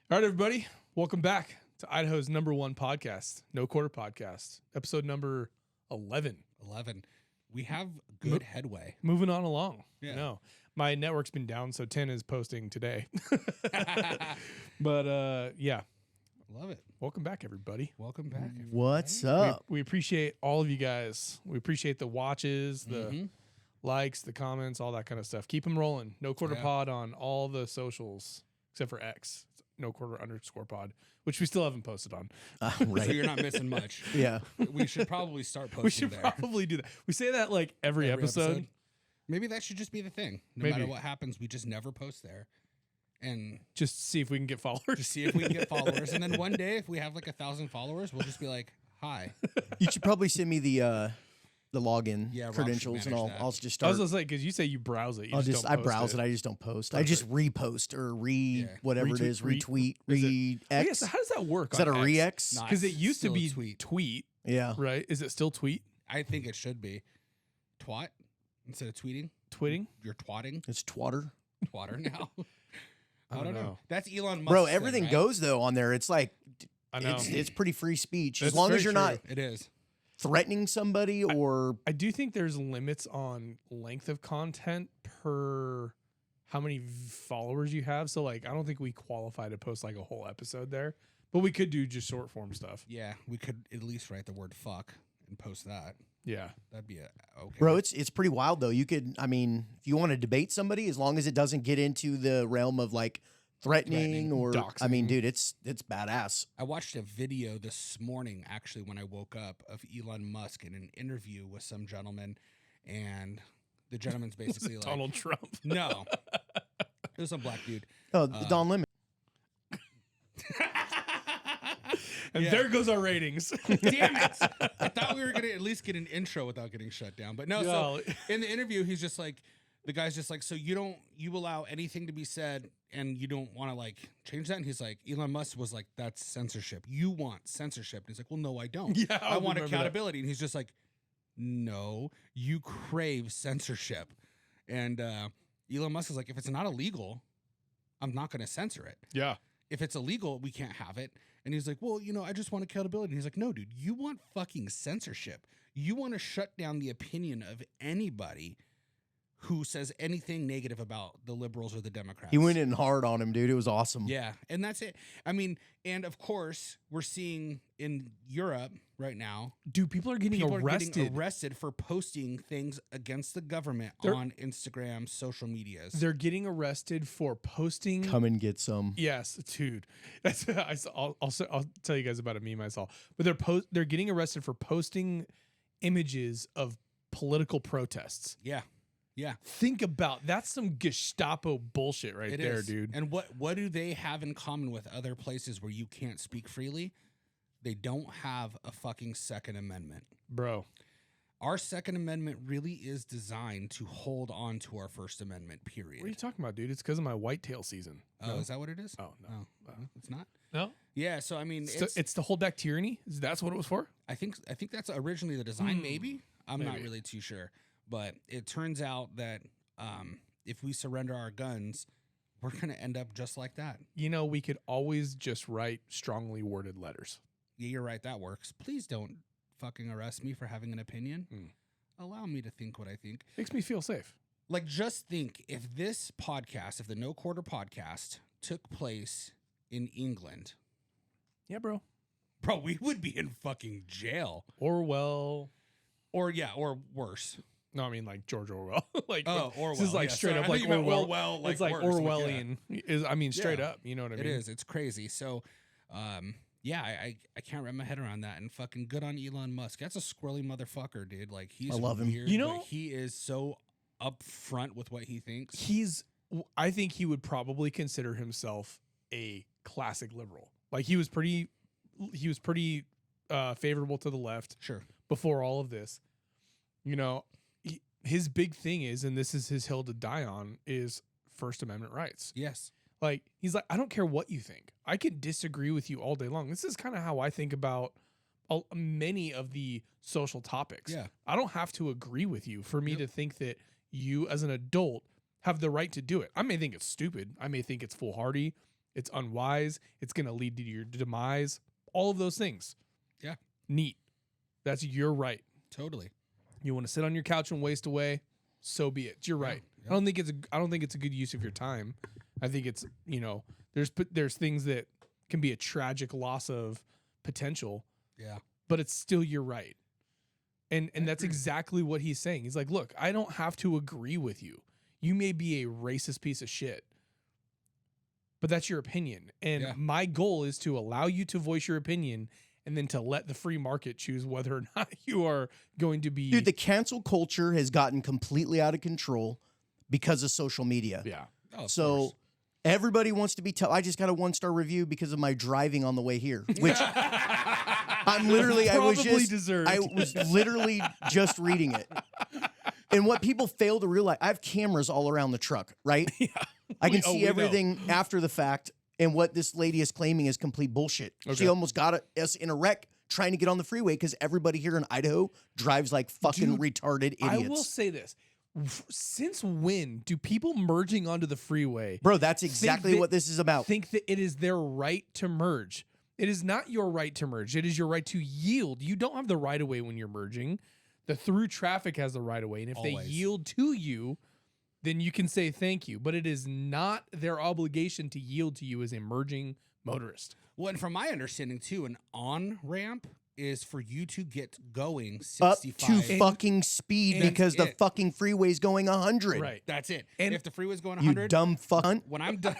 All right, everybody. Welcome back to Idaho's #1 podcast, No Quarter Podcast, episode number 11. 11. We have good headway. Moving on along. Yeah. No, my network's been down, so 10 is posting today. But yeah, Love it. welcome back, everybody. Welcome back. everybody. What's up? We appreciate all of you guys. We appreciate the watches, the Mhm. likes, the comments, all that kind of stuff. Keep them rolling. No Quarter Yeah. Pod on all the socials, except for X. No Quarter _pod, which we still haven't posted on. So Right. you're not missing much. Yeah. We should probably start posting We should there. probably do that. We say that like every episode. Maybe that should just be the thing. No Maybe. matter what happens, we just never post there. And Just see if we can get followers. just see if we can get followers. And then one day, if we have like 1,000 followers, we'll just be like, hi. You should probably send me the login Yeah, Rob should credentials, and manage that. I'll just I start. was gonna say because you say you browse it. You I just don't post browse it. it. I just don't post. I just repost or whatever it is. Retweet. Retweet. Is it- Re-X. Yeah, so how does that work? Is that a on X? re-X? Not- Because it used to Still a be tweet. Yeah. right? Is it still tweet? I think it should be twat instead of tweeting. Tweeting? You're twatting. It's twatter. Twatter now. I don't know. That's Elon Musk. Bro, everything right? goes though on there. It's like I know. it's pretty free speech That's as long very as you're true. not It is. threatening somebody or I do think there's limits on length of content per how many followers you have. So like, I don't think we qualify to post like a whole episode there, but we could do just short form stuff. Yeah, we could at least write the word fuck and post that. Yeah. That'd be okay. bro, it's pretty wild though. You could, I mean, if you want to debate somebody, as long as it doesn't get into the realm of like threatening or I mean, doxing. dude, it's badass. I watched a video this morning, actually, when I woke up, of Elon Musk in an interview with some gentleman, and the gentleman's basically like, Donald Trump. no, it was some black dude. Oh, the Don Lemon. And Yeah. there goes our ratings. Damn it! I thought we were gonna at least get an intro without getting shut down, but no. So in the interview, he's just like, the guy's just like, so you allow anything to be said, and you don't want to like change that. And he's like, Elon Musk was like, that's censorship. You want censorship, and he's like, well, no, I don't. Yeah, I want remember that. accountability. And he's just like, no, you crave censorship. And Elon Musk is like, if it's not illegal, I'm not going to censor it. Yeah. If it's illegal, we can't have it. And he's like, well, I just want accountability. And he's like, no, dude, you want fucking censorship. You want to shut down the opinion of anybody who says anything negative about the liberals or the Democrats. He went in hard on him, dude. It was awesome. Yeah, and that's it. I mean, and of course, we're seeing in Europe right now, Dude, people are getting arrested. arrested for posting things against the government They're- on Instagram, social medias. They're getting arrested for posting. Come and get some. Yes, dude. That's I'll tell you guys about a meme I saw. But they're getting arrested for posting images of political protests. Yeah. Yeah. Think about that's some Gestapo bullshit right It there, is. dude. And what do they have in common with other places where you can't speak freely? They don't have a fucking Second Amendment. Bro. Our Second Amendment really is designed to hold on to our First Amendment, period. What are you talking about, dude? It's because of my whitetail season. Oh, No? is that what it is? Oh, no. It's not? No? Yeah, so I mean, It's to hold back tyranny? That's what it was for? I think that's originally the design. Maybe I'm not Maybe. really too sure, but it turns out that if we surrender our guns, we're gonna end up just like that. We could always just write strongly worded letters. Yeah, you're right. That works. Please don't fucking arrest me for having an opinion. Allow me to think what I think. Makes me feel safe. Like, just think if this podcast, if the No Quarter podcast took place in England, Yeah, bro. bro, we would be in fucking jail. Orwell. Or worse. No, I mean like George Orwell. Like Orwell. This is like Yeah, straight sorry, up I thought like you meant Orwell. Orwell, like it's like worse, like, yeah. Orwellian. Straight Yeah. up. You know what I It mean? is. It's crazy. So, yeah, I can't wrap my head around that. And fucking good on Elon Musk. That's a squirrely motherfucker, dude. Like, he's I love him. weird, but he is so upfront with what he thinks. I think he would probably consider himself a classic liberal. Like he was pretty favorable to the left Sure. before all of this. His big thing is, and this is his hill to die on, is First Amendment rights. Yes. Like, he's like, I don't care what you think. I can disagree with you all day long. This is kind of how I think about many of the social topics. Yeah. I don't have to agree with you for me to think that you as an adult have the right to do it. I may think it's stupid. I may think it's foolhardy. It's unwise. It's going to lead to your demise. All of those things. Yeah. Neat. That's your right. Totally. You want to sit on your couch and waste away? So be it. It's your right. Yeah. I don't think it's a good use of your time. I think it's, there's things that can be a tragic loss of potential. Yeah. But it's still your right. And that's exactly what he's saying. He's like, look, I don't have to agree with you. You may be a racist piece of shit, but that's your opinion. And my goal is to allow you to voice your opinion and then to let the free market choose whether or not you are going to be. Dude, the cancel culture has gotten completely out of control because of social media. Yeah. Oh, so everybody wants to be I just got a 1-star review because of my driving on the way here, which I'm literally, I was literally just reading it. And what people fail to realize, I have cameras all around the truck, right? Yeah. I can see everything after the fact. And what this lady is claiming is complete bullshit. Okay. She almost got us in a wreck trying to get on the freeway because everybody here in Idaho drives like fucking retarded idiots. I will say this. Since when do people merging onto the freeway? Bro, that's exactly what this is about. Think that it is their right to merge. It is not your right to merge. It is your right to yield. You don't have the right of way when you're merging. The through traffic has the right of way. And if they yield to you, then you can say thank you. But it is not their obligation to yield to you as a merging motorist. Well, and from my understanding, too, an on-ramp is for you to get going 65. Up to fucking speed because the fucking freeway's going 100. Right. That's it. And if the freeway's going 100. You dumb fuck. When I'm done,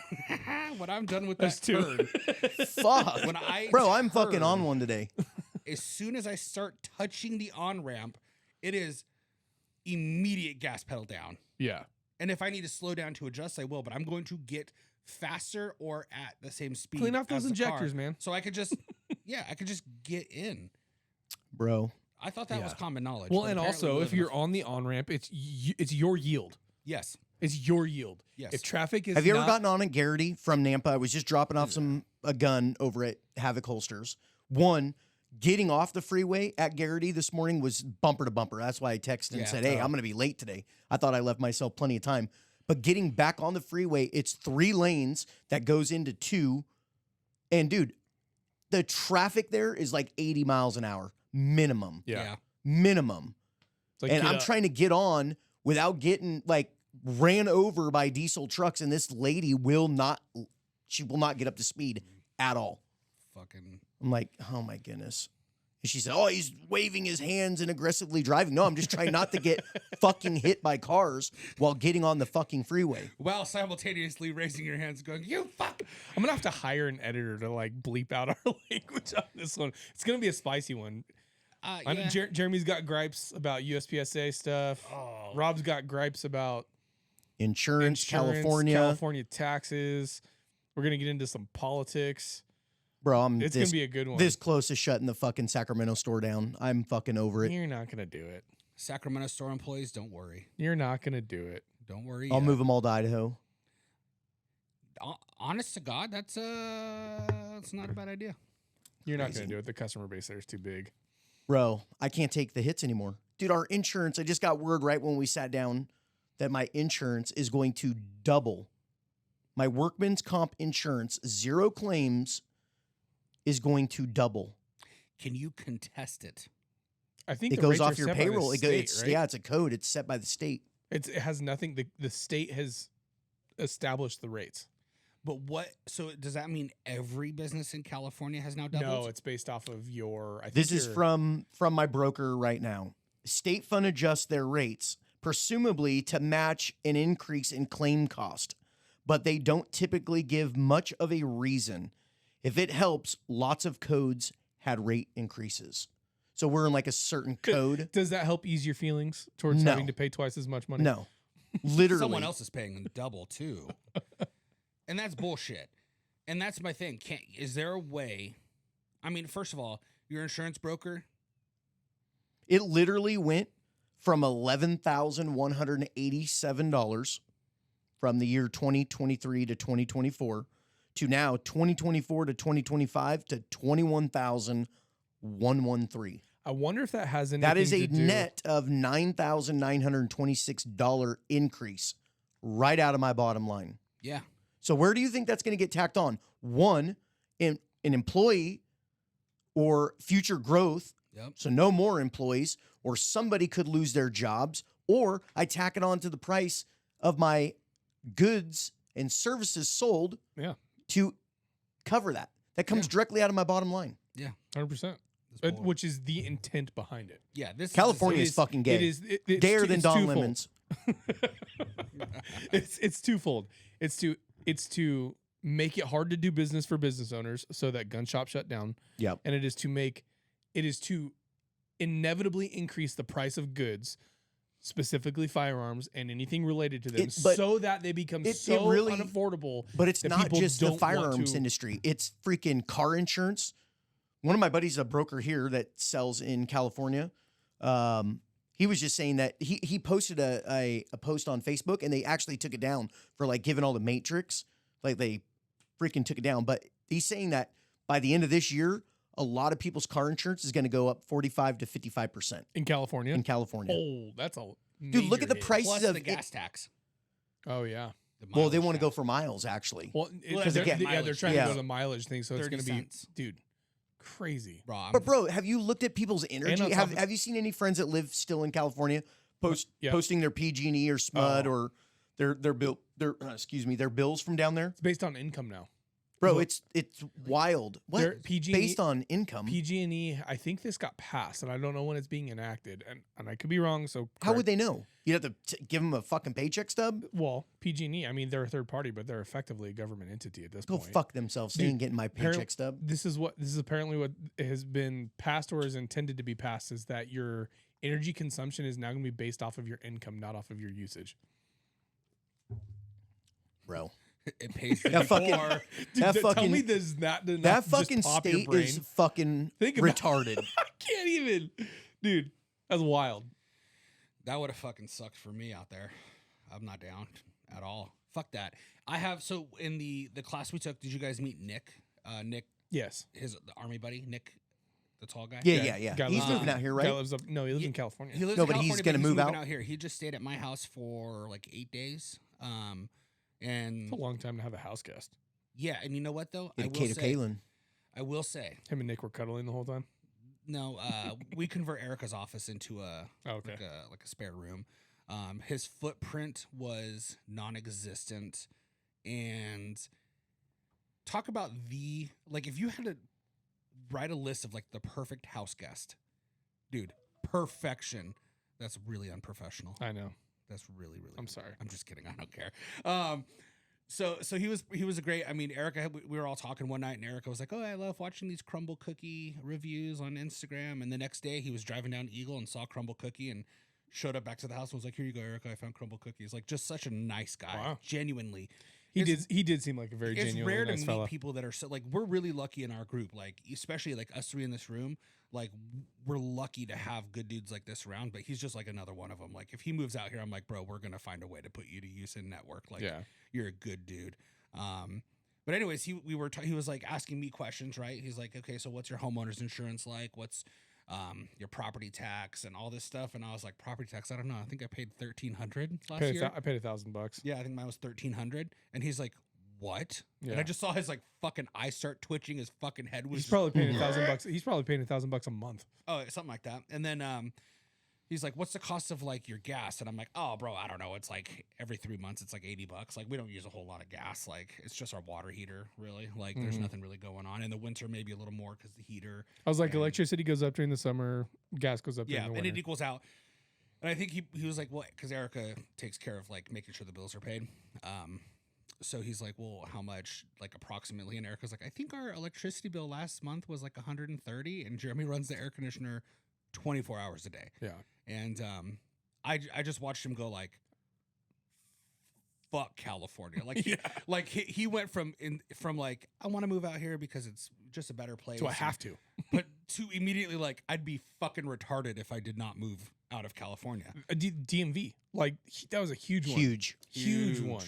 with that turn. Fuck. Bro, I'm fucking on one today. As soon as I start touching the on-ramp, it is immediate gas pedal down. Yeah. And if I need to slow down to adjust, I will. But I'm going to get faster or at the same speed. Clean off those injectors, man. So I could just, I could just get in. Bro. I thought that was common knowledge. Well, and also, if you're on the on-ramp, it's your yield. Yes. It's your yield. Yes. If traffic is Have you ever gotten on at Garrity from Nampa? I was just dropping off a gun over at Havoc Holsters. Getting off the freeway at Garrity this morning was bumper to bumper. That's why I texted and said, hey, I'm going to be late today. I thought I left myself plenty of time. But getting back on the freeway, it's 3 lanes that goes into 2. And, dude, the traffic there is like 80 miles an hour minimum. Yeah. Minimum. Like, and I'm trying to get on without getting, like, ran over by diesel trucks. And this lady will not get up to speed at all. Fucking... I'm like, oh my goodness. And she said, oh, he's waving his hands and aggressively driving. No, I'm just trying not to get fucking hit by cars while getting on the fucking freeway. While simultaneously raising your hands going, you fuck. I'm going to have to hire an editor to like bleep out our language on this one. It's going to be a spicy one. Jeremy's got gripes about USPCA stuff. Oh. Rob's got gripes about insurance, California taxes. We're going to get into some politics. Bro, it's going to be a good one. This close to shutting the fucking Sacramento store down. I'm fucking over it. You're not going to do it. Sacramento store employees, don't worry. You're not going to do it. Don't worry. I'll move them all to Idaho. Honest to God, that's not a bad idea. You're not going to do it. The customer base there is too big. Bro, I can't take the hits anymore. Dude, our insurance, I just got word right when we sat down that my insurance is going to double. My workman's comp insurance, 0 claims, is going to double. Can you contest it? I think it goes off your payroll. Right? Yeah, it's a code. It's set by the state. It has nothing. The state has established the rates. But what? So does that mean every business in California has now doubled? No, it's based off of your. This is from my broker right now. State Fund adjusts their rates, presumably to match an increase in claim cost, but they don't typically give much of a reason. If it helps, lots of codes had rate increases. So we're in like a certain code. Does that help ease your feelings towards having to pay twice as much money? No. Literally. Someone else is paying them double too. And that's bullshit. And that's my thing. Is there a way? I mean, first of all, your insurance broker. It literally went from $11,187 from the year 2023 to 2024 to now 2024 to 2025 to $21,113. I wonder if that has anything That is a to do. net of $9,926 increase right out of my bottom line. Yeah. So where do you think that's going to get tacked on? One, in an employee or future growth. Yep. So no more employees, or somebody could lose their jobs, or I tack it on to the price of my goods and services sold to cover that. That comes directly out of my bottom line. Yeah. 100%. Which is the intent behind it. Yeah. California is fucking gay. It is gayer than Don twofold. Lemons. It's twofold. It's to make it hard to do business for business owners so that gun shops shut down. Yep. And it is to inevitably increase the price of goods, specifically firearms and anything related to them, so that they become really unaffordable. But it's not just the firearms to industry. It's freaking car insurance. One of my buddies is a broker here that sells in California. He was just saying that he posted a post on Facebook, and they actually took it down for like giving all the matrix. Like they freaking took it down. But he's saying that by the end of this year, a lot of people's car insurance is going to go up 45 to 55% in California. Oh, that's a dude! Look at the prices plus of the gas tax. Oh yeah. Well, they want to go for miles actually. Well, because they're trying to go to the mileage thing, so it's going to be dude. Crazy. But bro, have you looked at people's energy? Have you seen any friends that live still in California posting their PG&E or SMUD or their bills from down there? It's based on income now. Bro, it's wild. What? PG&E, based on income? PG&E, I think this got passed, and I don't know when it's being enacted, and I could be wrong. So how would they know? You'd have to give them a fucking paycheck stub? Well, PG&E, I mean, they're a third party, but they're effectively a government entity at this point. Go fuck themselves. They ain't getting my paycheck stub. This is apparently what has been passed or is intended to be passed, is that your energy consumption is now going to be based off of your income, not off of your usage. Bro. It pays that fucking, tell me this that fucking state is fucking retarded. I can't even, dude. That's wild. That would have fucking sucked for me out there. I'm not down at all. Fuck that. I have in the class we took. Did you guys meet Nick? Nick. Yes. The army buddy, Nick, the tall guy. Yeah. He's moving out here, right? He lives in California. He lives in California, he's gonna move out here. He just stayed at my house for like 8 days. And it's a long time to have a house guest. Yeah, and you know what though? I will say him and Nick were cuddling the whole time. No, we convert Erica's office into like a spare room. His footprint was non-existent, and talk about if you had to write a list of like the perfect house guest, dude, perfection. That's really unprofessional. I know. That's really. I'm sorry. I'm just kidding. I don't care. So he was a great. I mean, Erica. We were all talking one night, and Erica was like, "Oh, I love watching these crumble cookie reviews on Instagram." And the next day, he was driving down Eagle and saw crumble cookie, and showed up back to the house and was like, "Here you go, Erica. I found crumble cookies." Like, just such a nice guy. Wow. Genuinely, he did seem like a very genuine. It's rare nice to meet people that are so like. We're really lucky in our group, like especially like us three in this room. Like, we're lucky to have good dudes like this around, but he's just like another one of them. Like, if he moves out here, I'm like, bro, we're going to find a way to put you to use in network. Like, you're a good dude. But anyways, he was like asking me questions, right? He's like, okay, so what's your homeowner's insurance like? What's your property tax and all this stuff? And I was like, property tax? I don't know. I think I paid $1,300 last year. I paid $1,000. Yeah, I think mine was $1,300. And he's like, what? Yeah. And I just saw his like fucking eyes start twitching. His fucking head was. He's probably paying $1,000. He's probably paying $1,000 a month. Oh, something like that. And then he's like, "What's the cost of like your gas?" And I'm like, "Oh, bro, I don't know. It's like every 3 months, it's like $80. Like we don't use a whole lot of gas. Like it's just our water heater, really. Like there's nothing really going on. In the winter, maybe a little more because the heater." I was like, electricity goes up during the summer, gas goes up during the winter. And it equals out. And I think he was like, "Well," because Erica takes care of like making sure the bills are paid. So he's like, "Well, how much, like approximately?" And Erica's like, "I think our electricity bill last month was like $130." And Jeremy runs the air conditioner 24 hours a day. Yeah. And I just watched him go like, "Fuck California!" Like he went from like, I want to move out here because it's just a better place. So I have to. But to immediately like, I'd be fucking retarded if I did not move out of California. DMV, like that was a huge one. Huge one.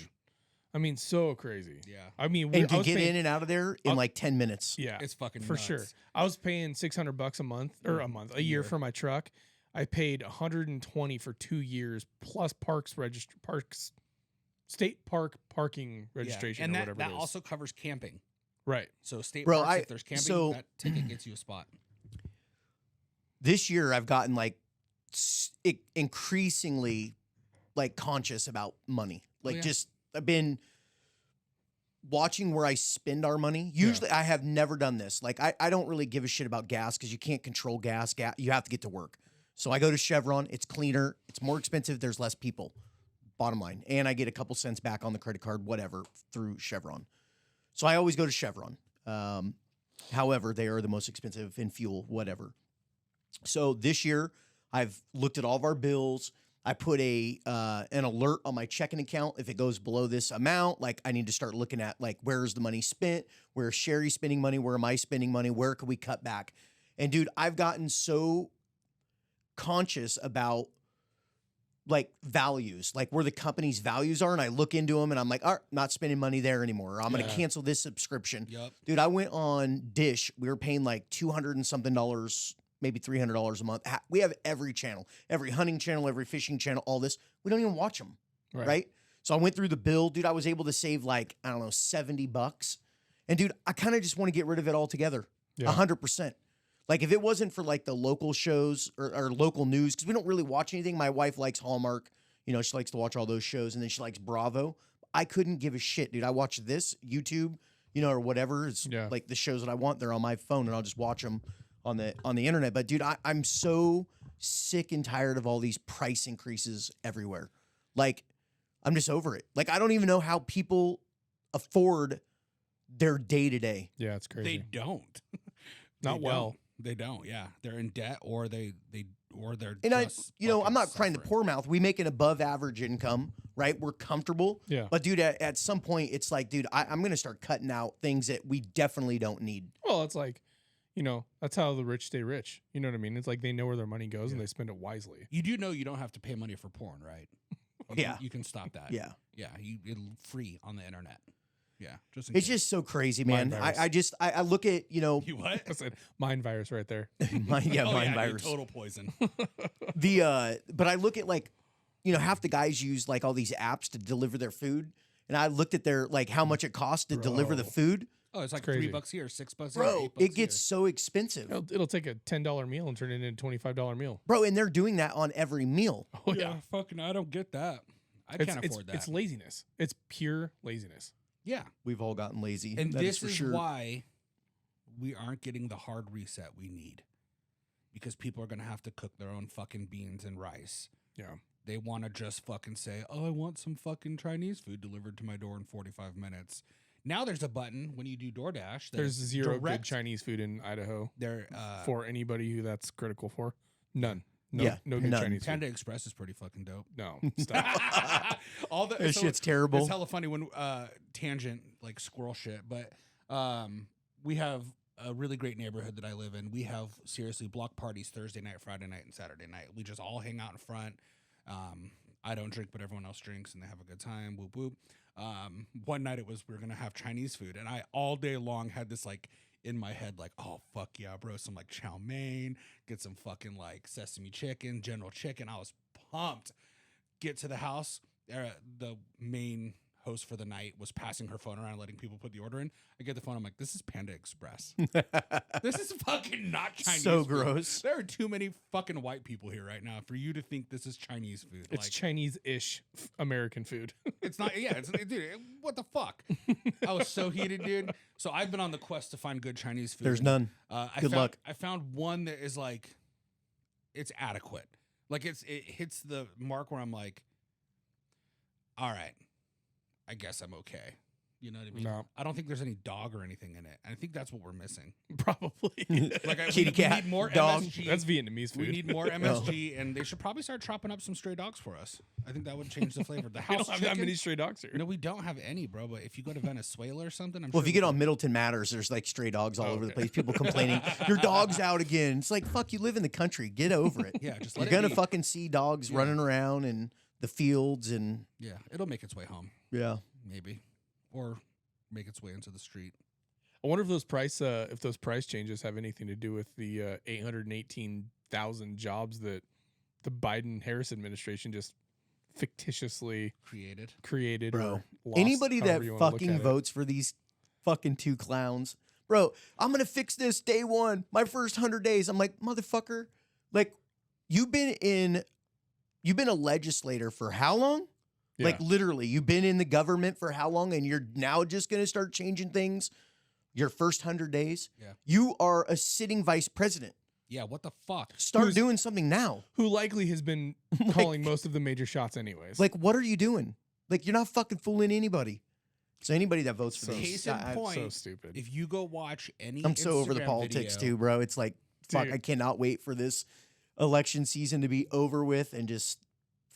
I mean, so crazy. Yeah. I mean, and to get in and out of there in like 10 minutes. Yeah. It's fucking for nuts. Sure. I was paying $600 a year for my truck. I paid $120 for 2 years plus parks State park parking registration and or whatever that it is. also covers camping. Right. So state Bro, parks, if there's camping, that ticket gets you a spot. This year I've gotten like increasingly like conscious about money. Like just I've been watching where I spend our money. Usually I have never done this. Like I don't really give a shit about gas because you can't control gas. You have to get to work. So I go to Chevron. It's cleaner. It's more expensive. There's less people. Bottom line. And I get a couple cents back on the credit card, whatever, through Chevron. So I always go to Chevron. However, they are the most expensive in fuel, whatever. So this year I've looked at all of our bills. I put an alert on my checking account. If it goes below this amount, like I need to start looking at like, where's the money spent? Where's Sherry spending money? Where am I spending money? Where can we cut back? And dude, I've gotten so conscious about like values, like where the company's values are. And I look into them and I'm like, all right, not spending money there anymore. Or I'm going to cancel this subscription. Yep. Dude, I went on Dish. We were paying like $200 and something, maybe $300 a month. We have every channel, every hunting channel, every fishing channel, all this. We don't even watch them. Right. So I went through the bill, dude. I was able to save like, I don't know, $70. And dude, I kind of just want to get rid of it altogether. 100%. Like if it wasn't for like the local shows or local news, because we don't really watch anything. My wife likes Hallmark. You know, she likes to watch all those shows, and then she likes Bravo. I couldn't give a shit, dude. I watch this, YouTube, you know, or whatever. It's like the shows that I want. They're on my phone, and I'll just watch them on the internet. But dude, I'm so sick and tired of all these price increases everywhere. Like, I'm just over it. Like, I don't even know how people afford their day-to-day. Yeah, it's crazy. They don't. Not well. They don't. Yeah, they're in debt, or they're. And I'm not crying the poor mouth. We make an above average income, right? We're comfortable. Yeah. But dude, at some point, it's like, dude, I'm gonna start cutting out things that we definitely don't need. Well, it's like, you know, that's how the rich stay rich. You know what I mean? It's like they know where their money goes and they spend it wisely. You do know you don't have to pay money for porn, right? You can stop that. Yeah. It'll free on the internet. Yeah, it's just so crazy, man. I look at, you know, you what? I said mind virus right there. mind virus, total poison. But I look at like, you know, half the guys use like all these apps to deliver their food, and I looked at their like how much it costs to deliver the food. Oh, it's like $3 here, $6 bro. Here, it gets so expensive. It'll take a $10 meal and turn it into a $25 meal, bro. And they're doing that on every meal. Oh yeah, fucking, I don't get that. I can't afford that. It's laziness. It's pure laziness. Yeah, we've all gotten lazy, and this is why we aren't getting the hard reset we need, because people are going to have to cook their own fucking beans and rice. Yeah, they want to just fucking say, "Oh, I want some fucking Chinese food delivered to my door in 45 minutes." Now there's a button when you do DoorDash. There's zero good Chinese food in Idaho. There for anybody who that's critical for. None. No, yeah, no good Chinese Panda food. Express is pretty fucking dope. No, stop. All the this shit's terrible. It's hella funny when tangent like squirrel shit, but we have a really great neighborhood that I live in. We have seriously block parties Thursday night, Friday night, and Saturday night. We just all hang out in front. I don't drink, but everyone else drinks, and they have a good time. Whoop whoop. One night we were gonna have Chinese food, and I all day long had this like in my head, like, oh fuck yeah, bro, some like chow mein, get some fucking like sesame chicken, General Chicken. I was pumped. Get to the house, the main host for the night was passing her phone around, letting people put the order in. I get the phone, I'm like, this is Panda Express. This is fucking not Chinese so food. Gross. There are too many fucking white people here right now for you to think this is Chinese food. It's like, Chinese-ish American food. It's not. Yeah, dude, what the fuck? I was so heated, dude. So I've been on the quest to find good Chinese food. There's none. Good luck. I found one that is like, it's adequate. Like it hits the mark where I'm like, all right, I guess I'm okay. You know what I mean? No. I don't think there's any dog or anything in it. I think that's what we're missing. Probably. Like Kitty cat, we need more dog. MSG. That's Vietnamese food. We need more MSG, and they should probably start chopping up some stray dogs for us. I think that would change the flavor. The We house don't have chicken. that many stray dogs here. No, we don't have any, bro. But if you go to Venezuela or something, I'm Well, sure if you get on Middleton Matters, there's like stray dogs all over the okay. place. People complaining, your dog's out again. It's like, fuck, you live in the country. Get over it. Yeah, just You're let it gonna be. fucking see dogs running around in the fields and Yeah, it'll make its way home, yeah. maybe, or make its way into the street. I wonder if those price changes have anything to do with the 818,000 jobs that the Biden-Harris administration just fictitiously created. Bro. Or lost, Anybody that however you wanna look fucking at it. votes for these fucking two clowns, bro, I'm gonna fix this day one, my first 100 days. I'm like, motherfucker, like you've been a legislator for how long? Yeah. Like literally, you've been in the government for how long, and you're now just gonna start changing things your first 100 days? Yeah. You are a sitting vice president. Yeah, what the fuck? Start doing something now. who likely has been calling most of the major shots anyways. Like, what are you doing? Like, you're not fucking fooling anybody. So anybody that votes for So these, Case in point, so stupid. if you go watch any I'm so over the Instagram politics video- too, bro. It's like, fuck, Dude. I cannot wait for this election season to be over with and just,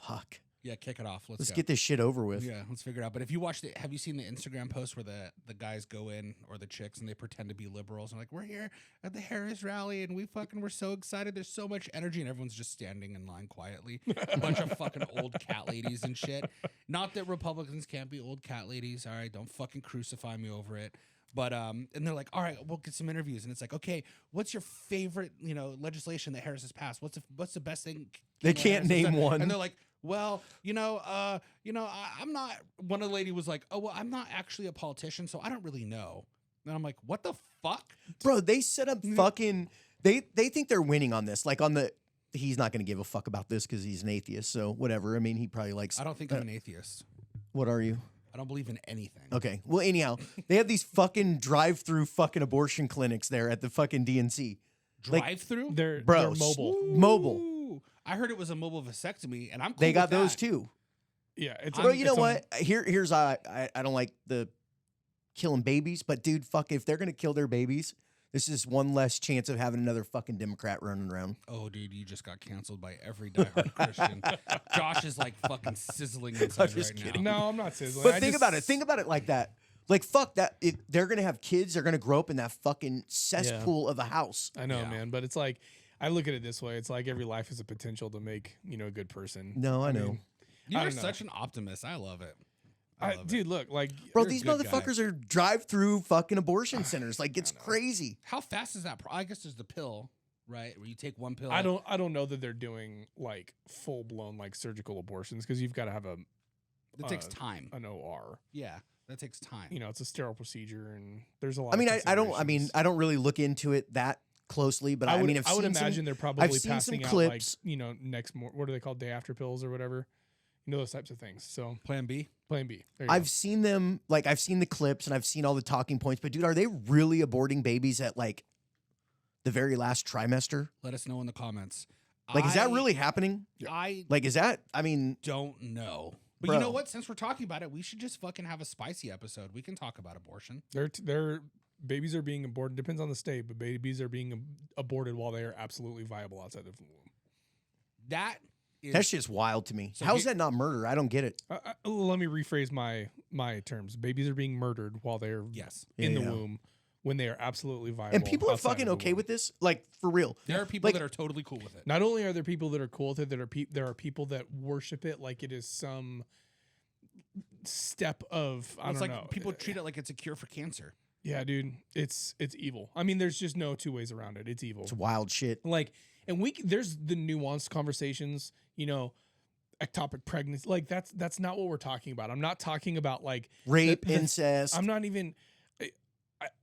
fuck. Yeah, kick it off. Let's go. get this shit over with. Yeah, let's figure it out. But if you watch have you seen the Instagram post where the guys go in, or the chicks, and they pretend to be liberals and like, we're here at the Harris rally and we're so excited. There's so much energy, and everyone's just standing in line quietly. A bunch of fucking old cat ladies and shit. Not that Republicans can't be old cat ladies. All right, don't fucking crucify me over it. But and they're like, all right, we'll get some interviews, and it's like, okay, what's your favorite legislation that Harris has passed? What's the best thing? They Kamala can't Harris has name done? one. And they're like, well, I'm not. One of the lady was like, oh, well, I'm not actually a politician, so I don't really know. And I'm like, what the fuck? Bro, they set up fucking, they think they're winning on this. Like on the, he's not going to give a fuck about this because he's an atheist. So whatever. I mean, he probably likes. I don't think I'm an atheist. What are you? I don't believe in anything. Okay. Well, anyhow, they have these fucking drive-through fucking abortion clinics there at the fucking DNC. Drive through? They're Bro, mobile. Mobile. I heard it was a mobile vasectomy, and I'm cool They got with those that. too. Yeah, it's Bro, you know what? Here's I don't like the killing babies, but dude, fuck, if they're gonna kill their babies, this is one less chance of having another fucking Democrat running around. Oh, dude, you just got canceled by every diehard Christian. Josh is like fucking sizzling inside just right kidding. now. No, I'm not sizzling. But I think just- about it. Think about it like that. Like fuck that. If they're gonna have kids, they're gonna grow up in that fucking cesspool of a house. I know, Yeah. man, but it's like I look at it this way. It's like every life has a potential to make a good person. No, I know. mean, You I are don't know. such an optimist. I love it. I love it. Dude, look, like Bro, You're a these good guy. motherfuckers are drive-through fucking abortion centers. Like it's crazy. How fast is that? I guess there's the pill, right? Where you take one pill. I don't know that they're doing like full blown like surgical abortions because you've got to have It takes time. an OR. Yeah, that takes time. It's a sterile procedure and there's a lot. I mean, of I don't. I mean, considerations. I don't really look into it that closely, but I would, mean, I've I would seen some- imagine they're probably seen some passing out clips. like next what are they called, day after pills or whatever, those types of things. So Plan B. Plan B. There you I've go. seen them. Like I've seen the clips and I've seen all the talking points. But dude, are they really aborting babies at like the very last trimester? Let us know in the comments. Like, is that I- really happening? I Like, is that? I mean, don't know. But you know Bro. what? Since we're talking about it, we should just fucking have a spicy episode. We can talk about abortion. They're babies are being aborted. Depends on the state, but babies are being aborted while they are absolutely viable outside of the womb. That is that shit's wild to me. So How's here- that not murder? I don't get it. Let me rephrase my terms. Babies are being murdered while they're yes. in Yeah, the yeah. womb when they are absolutely viable. And people are outside fucking of the okay womb. with this. Like for real. There are people Like- that are totally cool with it. Not only are there people that are cool with it, there are people that worship it like it is some step of I It's don't like know. people treat it like it's a cure for cancer. Yeah, dude, it's evil. I mean, there's just no two ways around it. It's evil. It's wild shit. Like, and there's the nuanced conversations, ectopic pregnancy. Like that's not what we're talking about. I'm not talking about like Rape, the- incest. I'm not even.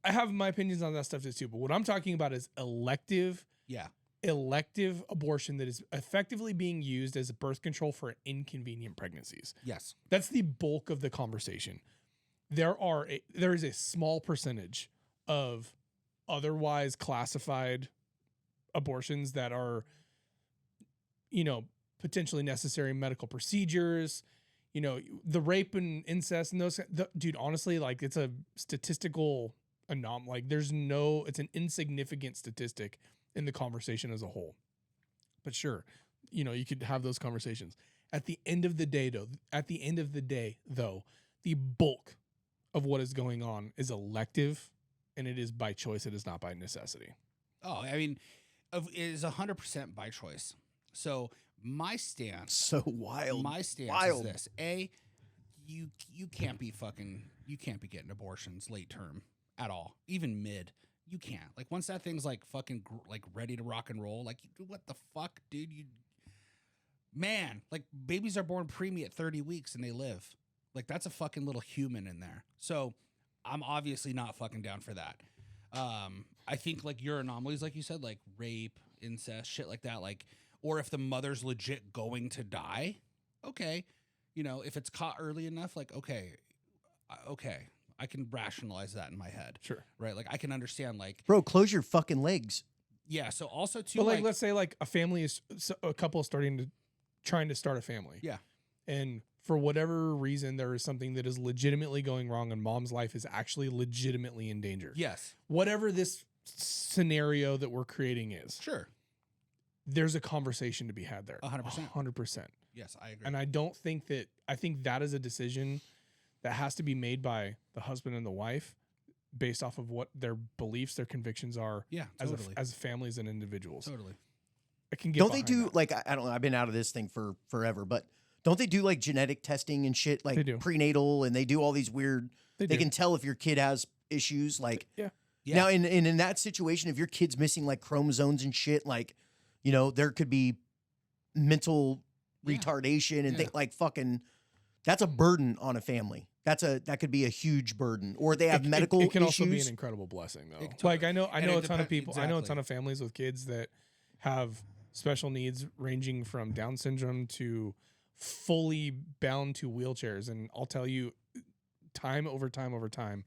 I have my opinions on that stuff too, but what I'm talking about is elective Yeah. abortion that is effectively being used as a birth control for inconvenient pregnancies. Yes. That's the bulk of the conversation. There is a small percentage of otherwise classified abortions that are, potentially necessary medical procedures, the rape and incest and dude, honestly, like it's a statistical anomaly. Like it's an insignificant statistic in the conversation as a whole. But sure, you could have those conversations. At the end of the day, though, the bulk of what is going on is elective, and it is by choice. It is not by necessity. Oh, I mean, it is 100% by choice. So my stance, so wild. is this: you can't be getting abortions late term at all, even mid. You can't. Like once that thing's like fucking like ready to rock and roll, like what the fuck, dude? man, like babies are born preemie at 30 weeks and they live. Like that's a fucking little human in there. So I'm obviously not fucking down for that. I think like your anomalies, like you said, like rape, incest, shit like that, like, or if the mother's legit going to die, okay. You know, if it's caught early enough, like, okay, I can rationalize that in my head. Sure. Right. Like I can understand like, Bro, close your fucking legs. yeah. So also too, But like, let's say like a couple is trying to start a family. yeah. And for whatever reason, there is something that is legitimately going wrong and mom's life is actually legitimately in danger. Yes. Whatever this scenario that we're creating is, Sure. there's a conversation to be had there. 100%. 100%. Yes, I agree. And I think that is a decision that has to be made by the husband and the wife based off of what their beliefs, their convictions are yeah, as totally. as families and individuals. Totally. I can get Don't they behind do that. like I don't know? I've been out of this thing for forever, but don't they do like genetic testing and shit, like They do. prenatal, and they do all these weird? They They do. can tell if your kid has issues. Like Yeah. Yeah. now, in that situation, if your kid's missing like chromosomes and shit, like you know, there could be mental Yeah. retardation and Yeah. things like fucking. That's a burden on a family. That could be a huge burden, or they have medical It can issues. also be an incredible blessing, though. It- Like I know and a it ton of depend- people. I know a ton exactly. of families with kids that have special needs, ranging from Down syndrome to fully bound to wheelchairs. And I'll tell you, time over time,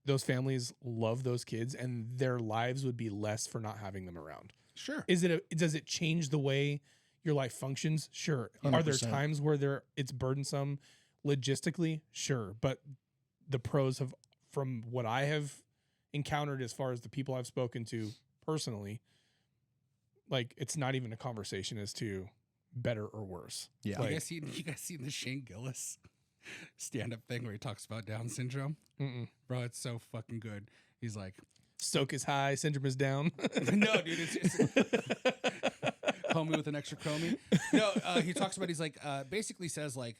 those families love those kids, and their lives would be less for not having them around. Sure. Does it change the way your life functions? Sure. Are there 100%. times where it's burdensome logistically? Sure. But the pros have, from what I have encountered as far as the people I've spoken to personally, like it's not even a conversation as to better or worse. Yeah. Like, you guys seen the Shane Gillis stand-up thing where he talks about Down syndrome? mm-mm. Bro, it's so fucking good. He's like, Stoke is high, syndrome is down. no, dude, it's homie with an extra chromie. No, he talks about, he's like, basically says like,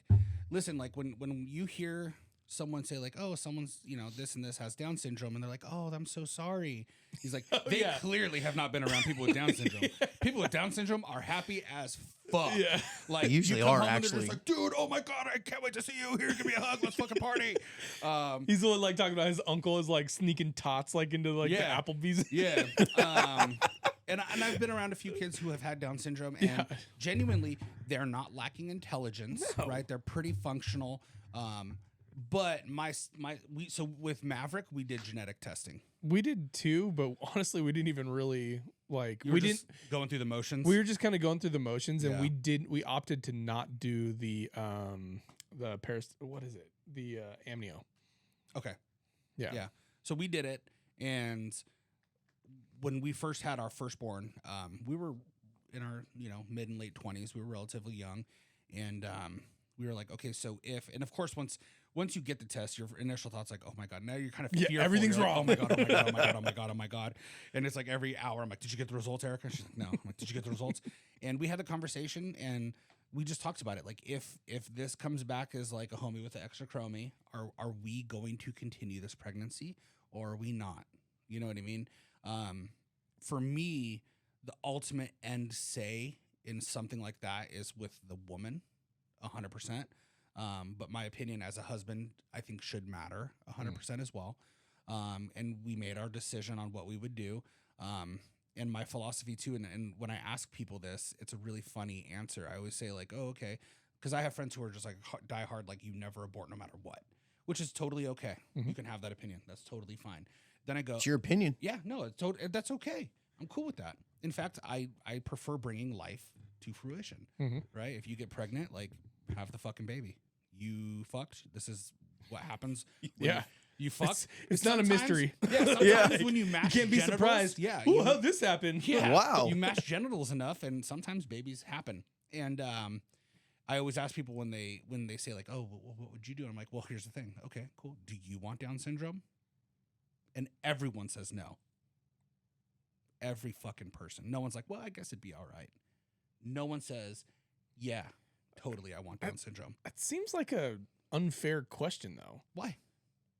listen, like when you hear someone say like, oh, someone's, you know, this and this has Down syndrome, and they're like, oh, I'm so sorry. He's like, they yeah. clearly have not been around people with Down syndrome. People with Down syndrome are happy as fuck. Yeah. Like They usually you come are, home and they're actually. just like, dude, oh my god, I can't wait to see you. Here, give me a hug. Let's fucking party. He's the one like talking about his uncle is like sneaking tots like into like Yeah. the Applebee's. Yeah. And I've been around a few kids who have had Down syndrome, and genuinely, they're not lacking intelligence, No. right? They're pretty functional. But so with Maverick, we did genetic testing. We did too, but honestly, we didn't even really like. You were just going through the motions. We were just kind of going through the motions, and Yeah. we opted to not do the what is it? The amnio. Okay. Yeah. Yeah. So we did it, and when we first had our firstborn, we were in our mid and late 20s. We were relatively young, and we were like, okay, so and of course once you get the test, your initial thoughts like, oh my god, now you're kind of fearful. everything's You're like, wrong. oh my god, oh my god, oh my god, oh my god, oh my god, and it's like every hour I'm like, did you get the results, Erica? She's like, no. I'm like, did you get the results? And we had the conversation, and we just talked about it. Like, if this comes back as like a homie with the extra chromie, are we going to continue this pregnancy or are we not? You know what I mean? For me, the ultimate end say in something like that is with the woman, 100%. But my opinion as a husband, I think, should matter 100% as well. And we made our decision on what we would do. And my philosophy too, and when I ask people this, it's a really funny answer. I always say like, oh, okay. Because I have friends who are just like die hard, like you never abort no matter what, which is totally okay. Mhm. You can have that opinion. That's totally fine. Then I go, It's your opinion. yeah, no, that's okay. I'm cool with that. In fact, I prefer bringing life to fruition, Mhm. right? If you get pregnant, like have the fucking baby. You fucked. This is what happens. when Yeah. You fuck. It's not a Sometimes- mystery. Yeah, sometimes Yeah. when you mash You can't be genitals, surprised. Yeah. Ooh, you- how'd this happen? yeah. Wow. You mash genitals enough, and sometimes babies happen. And I always ask people when they say like, "Oh, what would you do?" And I'm like, "Well, here's the thing. Okay, cool. Do you want Down syndrome?" And everyone says no. Every fucking person. No one's like, "Well, I guess it'd be all right." No one says, "Yeah, totally. I want Down syndrome." That seems like a unfair question, though. Why?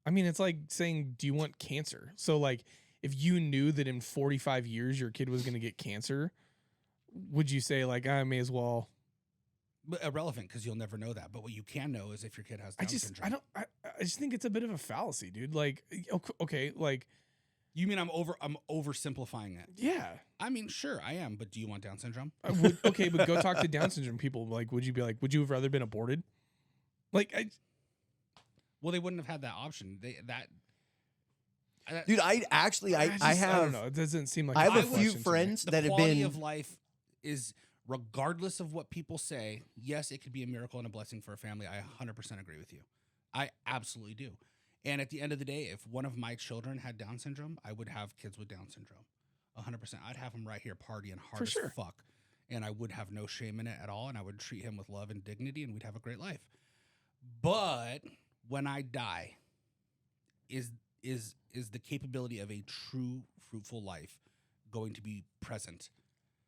I mean, it's like saying, do you want cancer? So, like, if you knew that in 45 years your kid was going to get cancer, would you say, like, I may as well But irrelevant because you'll never know that. But what you can know is if your kid has Down syndrome. I just think it's a bit of a fallacy, dude. Like, okay, like, you mean I'm oversimplifying it? yeah. I mean, sure, I am. But do you want Down syndrome? Okay, but go talk to Down syndrome people. Like, would you have rather been aborted? Like, well, they wouldn't have had that option. Dude, I don't know. It doesn't seem like I have a few question to me. friends The that have quality been of life is, regardless of what people say, yes, it could be a miracle and a blessing for a family. I 100% agree with you. I absolutely do. And at the end of the day, if one of my children had Down syndrome, I would have kids with Down syndrome. 100%. I'd have him right here partying hard as fuck. And I would have no shame in it at all. And I would treat him with love and dignity, and we'd have a great life. But when I die, is the capability of a true fruitful life going to be present?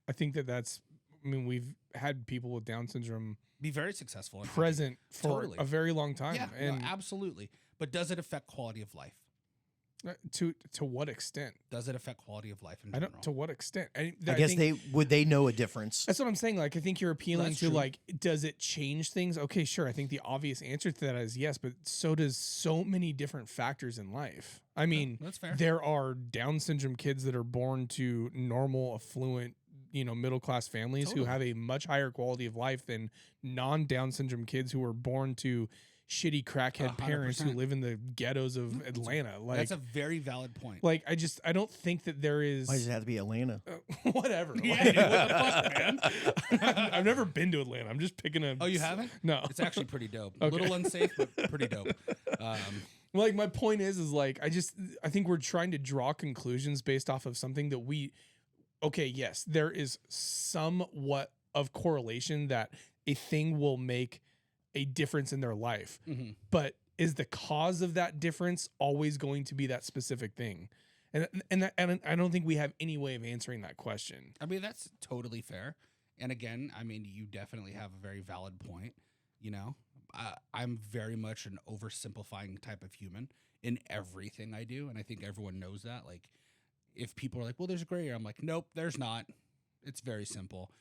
I think that's. I mean, we've had people with Down syndrome be very successful and present for a very long time. Yeah, and no, absolutely. But does it affect quality of life? To what extent? Does it affect quality of life in I general? don't. To what extent? I guess they know a difference. That's what I'm saying. Like, I think you're appealing to like, does it change things? Okay, sure. I think the obvious answer to that is yes, but so does so many different factors in life. I mean, that's fair. There are Down syndrome kids that are born to normal, affluent, middle class families who have a much higher quality of life than non-Down syndrome kids who were born to shitty crackhead 100%. Parents who live in the ghettos of Atlanta. Like, that's a very valid point. Like, I don't think that there is. Why does it have to be Atlanta? Whatever. Yeah, dude, what the fuck, man? I've never been to Atlanta. I'm just picking a. Oh, you haven't? No. It's actually pretty dope. Okay. A little unsafe, but pretty dope. Like, my point is like, I think we're trying to draw conclusions based off of something that okay, yes, there is somewhat of correlation that a thing will make a difference in their life. Mm-hmm. But is the cause of that difference always going to be that specific thing? And I don't think we have any way of answering that question. I mean, that's totally fair. And again, I mean, you definitely have a very valid point. I'm very much an oversimplifying type of human in everything I do. And I think everyone knows that. Like, if people are like, well, there's a gray area, I'm like, nope, there's not. It's very simple.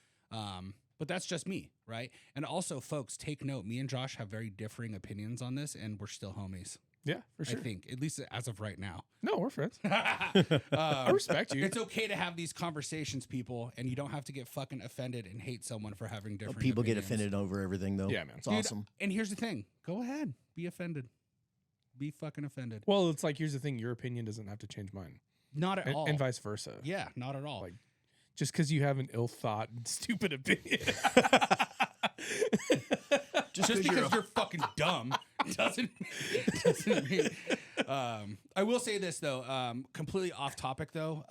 But that's just me, right? And also, folks, take note. Me and Josh have very differing opinions on this, and we're still homies. Yeah, for sure. I think, at least as of right now. No, we're friends. I respect you. It's okay to have these conversations, people, and you don't have to get fucking offended and hate someone for having different People opinions. get offended over everything, though. Yeah, man. It's awesome. And here's the thing. Go ahead. Be offended. Be fucking offended. Well, it's like, here's the thing. Your opinion doesn't have to change mine. Not at all. And vice versa. Yeah, not at all. Like, just because you have an ill thought and stupid opinion. Just because you're fucking dumb doesn't mean. I will say this, though. Completely off topic, though.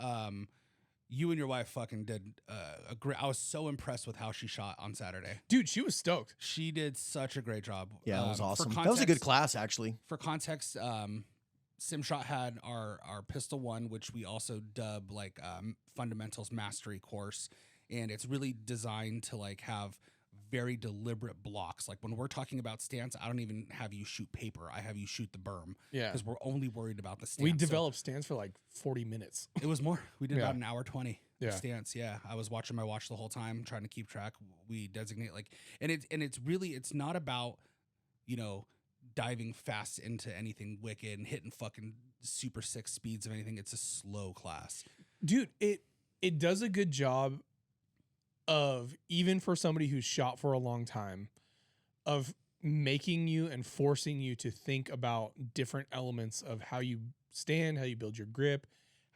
You and your wife fucking did a great. I was so impressed with how she shot on Saturday. Dude, she was stoked. She did such a great job. Yeah, it was awesome. That was a good class, actually. For context, SimShot had our Pistol 1, which we also dub like Fundamentals Mastery course, and it's really designed to like have very deliberate blocks. Like, when we're talking about stance, I don't even have you shoot paper. I have you shoot the berm. Yeah. Because we're only worried about the stance. We developed stance for like 40 minutes. It was more. We did about an hour 20 stance. Yeah. I was watching my watch the whole time, trying to keep track. We designate it's not about, diving fast into anything wicked and hitting fucking super sick speeds of anything. It's a slow class. Dude, it does a good job of, even for somebody who's shot for a long time, of making you and forcing you to think about different elements of how you stand, how you build your grip,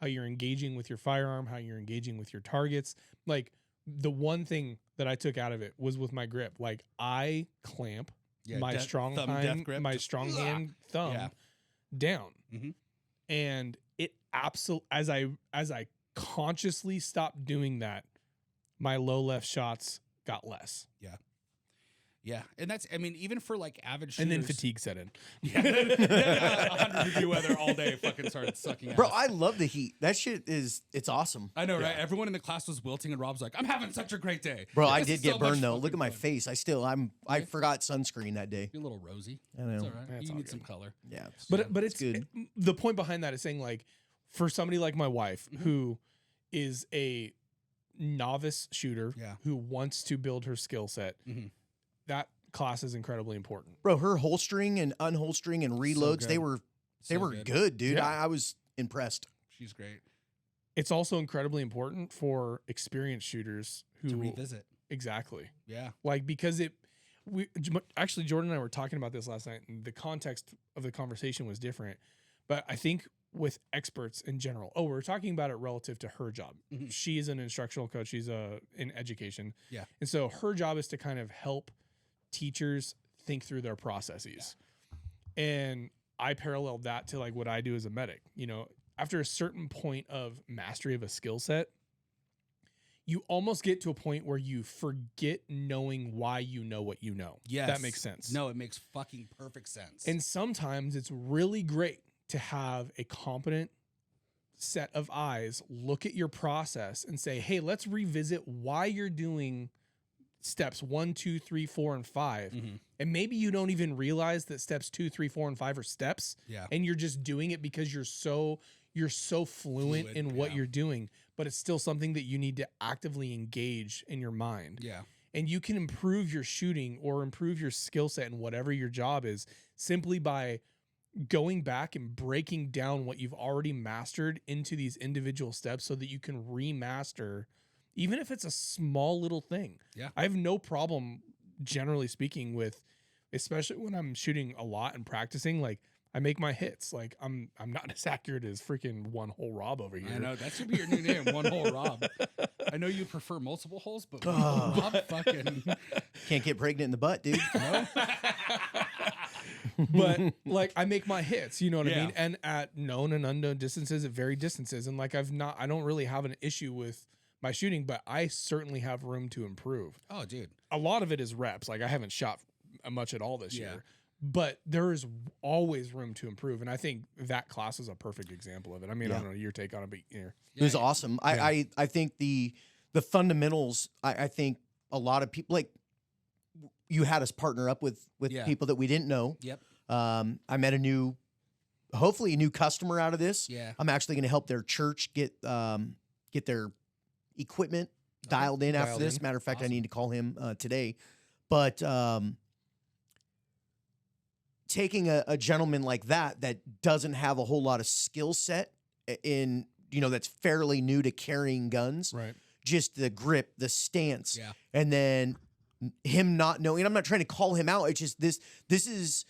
how you're engaging with your firearm, how you're engaging with your targets. Like, the one thing that I took out of it was with my grip. Like, I clamp my strong hand, my strong hand thumb down. Mm-hmm. And it absolutely, as I consciously stopped doing that, my low left shots got less. Yeah. Yeah. And that's, I mean, even for like avid shooters. And then fatigue set in. Yeah. 100-degree weather all day fucking started sucking Bro, ass. I love the heat. That shit it's awesome. I know, right? Everyone in the class was wilting, and Rob's like, I'm having such a great day. Bro, This I is did so get much burned, though. fucking Look at my fun. face. I forgot sunscreen that day. You're a little rosy. I know. It's all right. That's You all need good. some color. Yeah. But it's good. The point behind that is saying, like, for somebody like my wife, who is a novice shooter, Yeah. who wants to build her skill set, Mm-hmm. that class is incredibly important. Bro, her holstering and unholstering and reloads, they were good, dude. Yeah. I was impressed. She's great. It's also incredibly important for experienced shooters who To revisit. Exactly. Yeah. Like, because actually, Jordan and I were talking about this last night, and the context of the conversation was different. But I think with experts in general, we're talking about it relative to her job. Mm-hmm. She is an instructional coach. She's in education. Yeah. And so her job is to kind of help teachers think through their processes. Yeah. And I paralleled that to like what I do as a medic. You know, after a certain point of mastery of a skill set, you almost get to a point where you forget knowing why you know what you know. Yes. That makes sense. No, it makes fucking perfect sense. And sometimes it's really great to have a competent set of eyes look at your process and say, hey, let's revisit why you're doing steps 1, 2, 3, 4, and 5. Mm-hmm. And maybe you don't even realize that steps 2, 3, 4, and 5 are steps. Yeah. And you're just doing it because you're so fluent in what you're doing, but it's still something that you need to actively engage in your mind. Yeah. And you can improve your shooting or improve your skill set in whatever your job is simply by going back and breaking down what you've already mastered into these individual steps so that you can remaster, even if it's a small little thing. Yeah. I have no problem, generally speaking, with, especially when I'm shooting a lot and practicing, like I make my hits. Like I'm not as accurate as freaking one hole Rob over here. I know, that should be your new name, One Hole Rob. I know you prefer multiple holes, but One Hole Rob fucking Can't get pregnant in the butt, dude. no. But like I make my hits, you know what I Yeah. mean? And at known and unknown distances, at varied distances. And like I don't really have an issue with my shooting, but I certainly have room to improve. Oh, dude. A lot of it is reps. Like I haven't shot much at all this Yeah. year, but there is always room to improve. And I think that class is a perfect example of it. I mean, I don't know your take on it, but It was awesome. I think the fundamentals, I think a lot of people, like, you had us partner up with people that we didn't know. Yep. I met hopefully a new customer out of this. Yeah. I'm actually going to help their church get their equipment dialed in after this. Matter of fact, Awesome. I need to call him today. But taking a gentleman like that doesn't have a whole lot of skill set in, that's fairly new to carrying guns. right. Just the grip, the stance, Yeah. and then him not knowing. And I'm not trying to call him out. It's just this is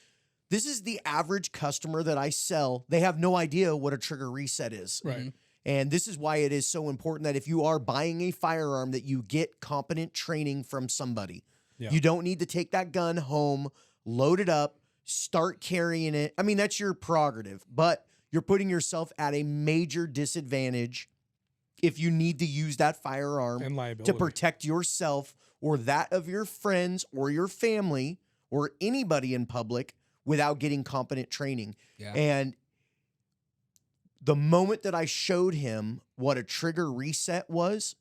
the average customer that I sell. They have no idea what a trigger reset is. Right. Mm-hmm. And this is why it is so important that if you are buying a firearm, that you get competent training from somebody. Yeah. You don't need to take that gun home, load it up, start carrying it. I mean, that's your prerogative, but you're putting yourself at a major disadvantage if you need to use that firearm And liability. to protect yourself or that of your friends or your family or anybody in public without getting competent training. Yeah. And the moment that I showed him what a trigger reset was,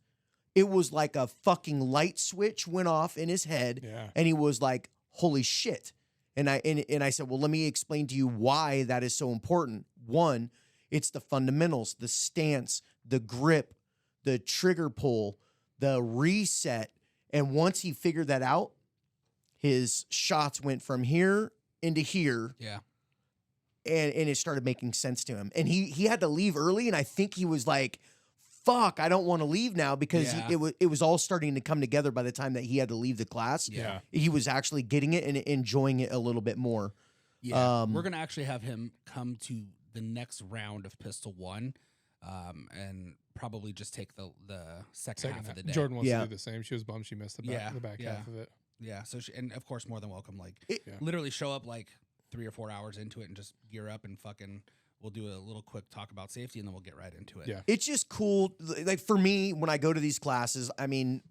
it was like a fucking light switch went off in his head. Yeah. And he was like, holy shit. And I said, well, let me explain to you why that is so important. One, it's the fundamentals, the stance, the grip, the trigger pull, the reset. And once he figured that out, his shots went from here into here. Yeah. And it started making sense to him. And he had to leave early. And I think he was like, fuck, I don't want to leave now, because Yeah. it was all starting to come together by the time that he had to leave the class. Yeah. He was actually getting it and enjoying it a little bit more. Yeah. We're going to actually have him come to the next round of Pistol 1 and probably just take the second half of the day. Jordan wants Yeah. to do the same. She was bummed she missed the back half of it. Yeah. So, and of course, more than welcome. Like, It- literally show up like 3 or 4 hours into it and just gear up and fucking. We'll do a little quick talk about safety and then we'll get right into it. Yeah. It's just cool. Like for me, when I go to these classes, I mean,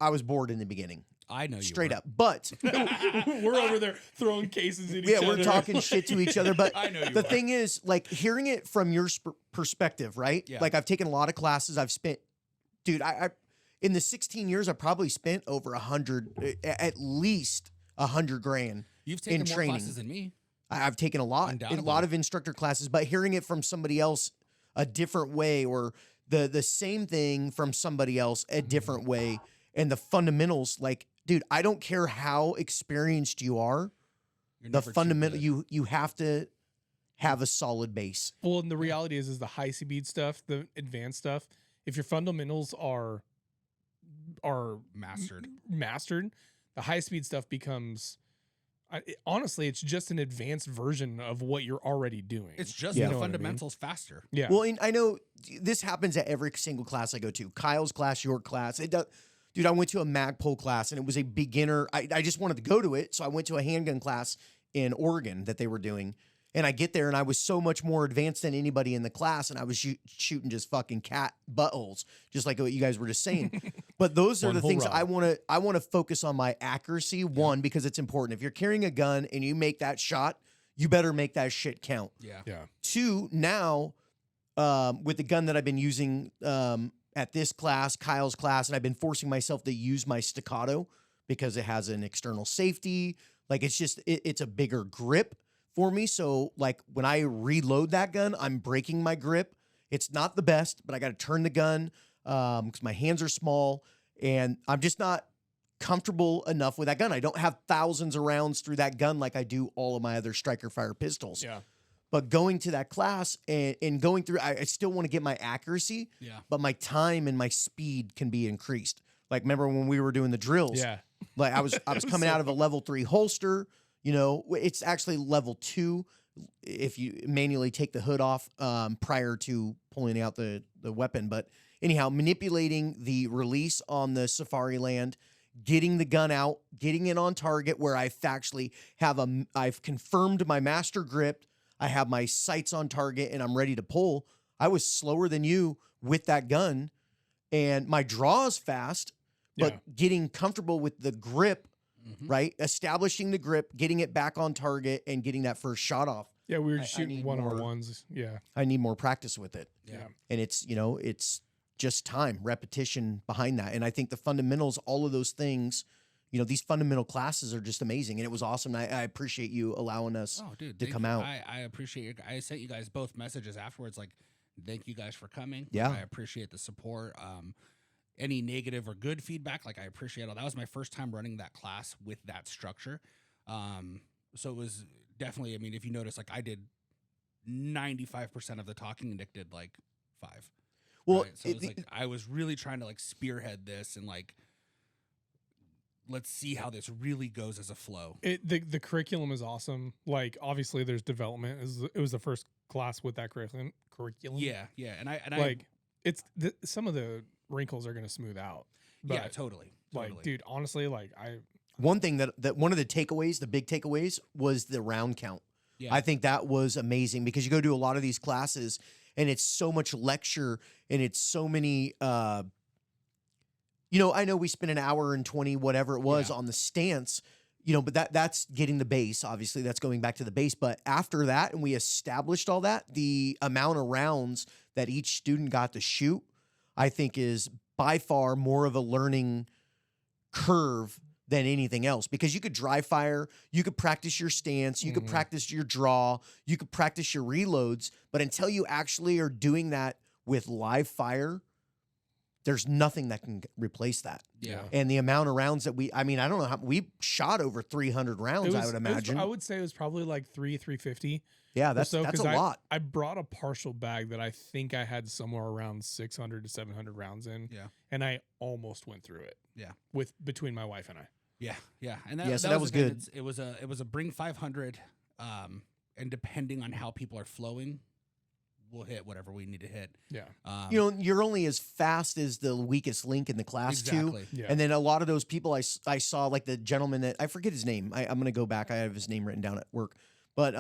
I was bored in the beginning, I know you straight were. up. But We're over there throwing cases at each yeah, other. we're talking shit to each other. But I know you the are. thing is, like, hearing it from your perspective, right? Yeah. Like, I've taken a lot of classes. I've spent, dude, I in the 16 years, I probably spent over 100, at least 100 grand. You've taken in more training. classes than me. I've taken a lot Undoubtedly. of instructor classes, but hearing it from somebody else a different way, or the same thing from somebody else a different way, and the fundamentals, like, dude, I don't care how experienced you are. You're The never too fundamental, good. you have to have a solid base. Well, and the reality is the high speed stuff, the advanced stuff. If your fundamentals are mastered. the high speed stuff becomes. Honestly, it's just an advanced version of what you're already doing. It's just Yeah. the You know what I mean? fundamentals faster. Yeah. Well, and I know this happens at every single class I go to. Kyle's class, your class. It does. Dude, I went to a Magpul class and it was a beginner. I just wanted to go to it. So I went to a handgun class in Oregon that they were doing. And I get there and I was so much more advanced than anybody in the class. And I was shooting just fucking cat buttholes, just like what you guys were just saying. But those are One the whole things rod. I want to focus on my accuracy. One, because it's important. If you're carrying a gun and you make that shot, you better make that shit count. Yeah. Yeah. Two, now with the gun that I've been using at this class, Kyle's class, and I've been forcing myself to use my staccato because it has an external safety. Like it's just, it's a bigger grip for me. So like when I reload that gun, I'm breaking my grip. It's not the best, but I got to turn the gun because my hands are small and I'm just not comfortable enough with that gun. I don't have thousands of rounds through that gun like I do all of my other striker fire pistols. Yeah. But going to that class and going through, I still want to get my accuracy, Yeah. but my time and my speed can be increased. Like remember when we were doing the drills? Yeah. Like I was coming out of a level 3 holster. You know, it's actually level 2 if you manually take the hood off prior to pulling out the weapon. But anyhow, manipulating the release on the Safari Land, getting the gun out, getting it on target where I've actually I've confirmed my master grip. I have my sights on target and I'm ready to pull. I was slower than you with that gun and my draw is fast, but getting comfortable with the grip, right? Establishing the grip, getting it back on target and getting that first shot off. Yeah, we were I just shooting need one-on-ones. Yeah. I need more practice with it. Yeah. And it's, you know, it's just time, repetition behind that. And I think the fundamentals, all of those things, you know, these fundamental classes are just amazing. And it was awesome. I appreciate you allowing us Dude, to thank come you. out. I appreciate it. I sent you guys both messages afterwards. Like, thank you guys for coming. Yeah. I appreciate the support. Any negative or good feedback, like I appreciate all. That was my first time running that class with that structure. So it was definitely, I mean, if you notice, like I did 95% of the talking and Nick did like 5. Well, right? So it was like I was really trying to like spearhead this and like let's see how this really goes as a flow. The curriculum is awesome. Like obviously there's development. It was the first class with that curriculum. Yeah, and I like it's some of the wrinkles are going to smooth out. But yeah, totally. Like, dude, honestly, like one thing that one of the takeaways, the big takeaways was the round count. Yeah. I think that was amazing because you go to a lot of these classes and it's so much lecture and it's so many, you know, I know we spent an hour and 20, whatever it was on the stance, you know, but that's getting the base. Obviously that's going back to the base. But after that, and we established all that, the amount of rounds that each student got to shoot, I think is by far more of a learning curve than anything else because you could dry fire, you could practice your stance, you could practice your draw, you could practice your reloads, but until you actually are doing that with live fire, there's nothing that can replace that. Yeah. And the amount of rounds that I mean, I don't know how we shot over 300 rounds, I would imagine. I would say it was probably like 350. Yeah, that's a lot. I brought a partial bag that I think I had somewhere around 600 to 700 rounds in. Yeah. And I almost went through it. Yeah. Between my wife and I. Yeah. And so that was the thing. good. It was a bring 500 and depending on how people are flowing, we'll hit whatever we need to hit. Yeah. You know, you're only as fast as the weakest link in the class too. Yeah. And then a lot of those people I saw, like the gentleman that I forget his name. I'm going to go back. I have his name written down at work. But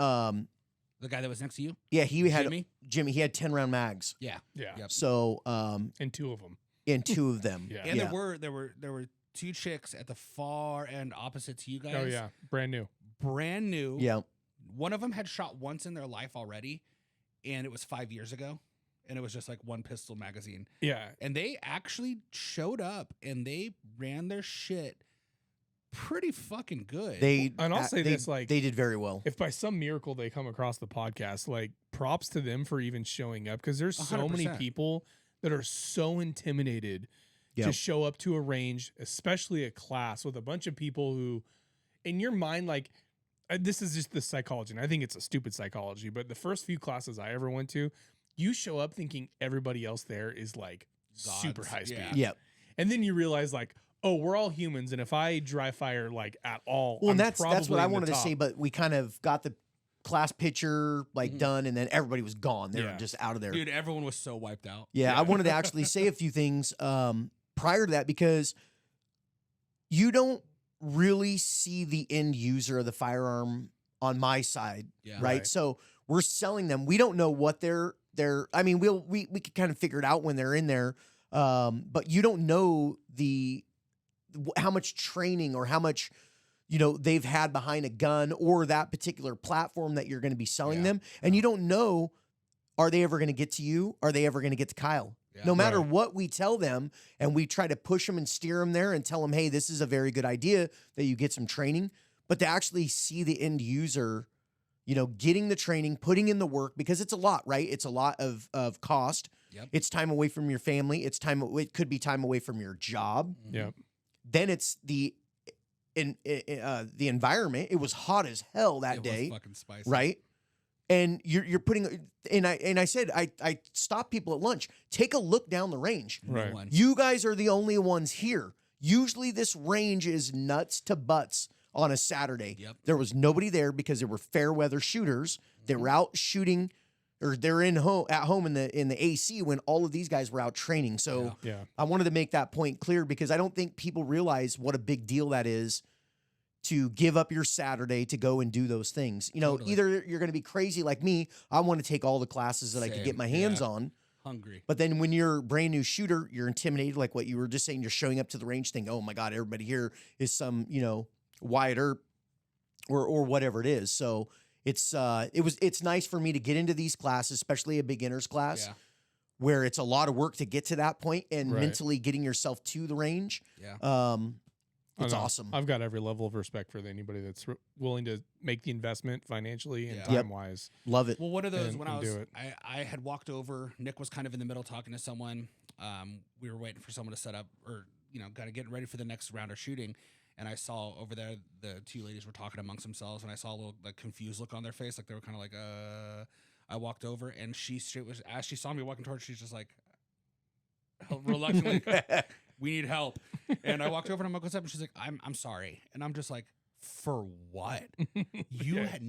the guy that was next to you? yeah, he had Jimmy? He had 10 round mags. Yeah. Yeah. Yep. So And 2 of them. and 2 of them. Yeah. And there were 2 chicks at the far end opposite to you guys. Oh yeah. Brand new. Yeah. One of them had shot once in their life already, and it was 5 years ago, and it was just like 1 pistol magazine. Yeah. And they actually showed up and they ran their shit pretty fucking good. And I'll say this, like, they did very well. If by some miracle they come across the podcast, like, props to them for even showing up because there's so many 100%. people that are so intimidated Yep. to show up to a range, especially a class with a bunch of people who, in your mind, like, this is just the psychology, and I think it's a stupid psychology, but the first few classes I ever went to, you show up thinking everybody else there is like super high speed. Yeah. And then you realize like, oh, we're all humans, and if I dry fire like at all, Well, I'm and that's what probably I in the wanted to top. say, but we kind of got the class picture like done, and then everybody was gone. They were Yeah. just out of there. Dude, everyone was so wiped out. Yeah, I wanted to actually say a few things prior to that, because you don't really see the end user of the firearm on my side, Yeah. right? Right. So we're selling them. We don't know what they're. I mean, we can kind of figure it out when they're in there, but you don't know how much training or how much they've had behind a gun or that particular platform that you're going to be selling them, and you don't know, are they ever going to get to you? Are they ever going to get to Kyle? Yeah. No matter Right. what we tell them, and we try to push them and steer them there and tell them, hey, this is a very good idea that you get some training, but to actually see the end user, getting the training, putting in the work, because it's a lot, right? It's a lot of cost. Yep. It's time away from your family. It could be time away from your job. Yeah. Then it's the environment. It was hot as hell that It day, was fucking spicy. right? And you're putting, and I said, I stopped people at lunch. Take a look down the range. No Right. one. You guys are the only ones here. Usually this range is nuts to butts on a Saturday. Yep. There was nobody there because there were fair weather shooters. They were out shooting, or they're at home in the AC when all of these guys were out training. So Yeah. I wanted to make that point clear, because I don't think people realize what a big deal that is to give up your Saturday to go and do those things. Totally. Either you're going to be crazy like me. I want to take all the classes that I could Same. get my hands Yeah. on. Hungry. But then when you're a brand new shooter, you're intimidated, like what you were just saying. You're showing up to the range thinking, oh my God, everybody here is some, Wyatt Earp or whatever it is. So it's nice for me to get into these classes, especially a beginner's class, Yeah. where it's a lot of work to get to that point and Right. mentally getting yourself to the range. Yeah. It's I know. awesome. I've got every level of respect for anybody that's willing to make the investment financially and Yeah. Yep. time wise. Love it. Well, one of those And- when I and was, do it. I had walked over. Nick was kind of in the middle talking to someone. We were waiting for someone to set up, or kind of getting ready for the next round of shooting. And I saw over there the two ladies were talking amongst themselves, and I saw a little confused look on their face, like they were kind of like, I walked over, and she straight was, as she saw me walking towards, she's just like, reluctantly, we need help. And I walked over and I'm like, what's up? And she's like, I'm sorry. And I'm just like, for what? You Yeah. had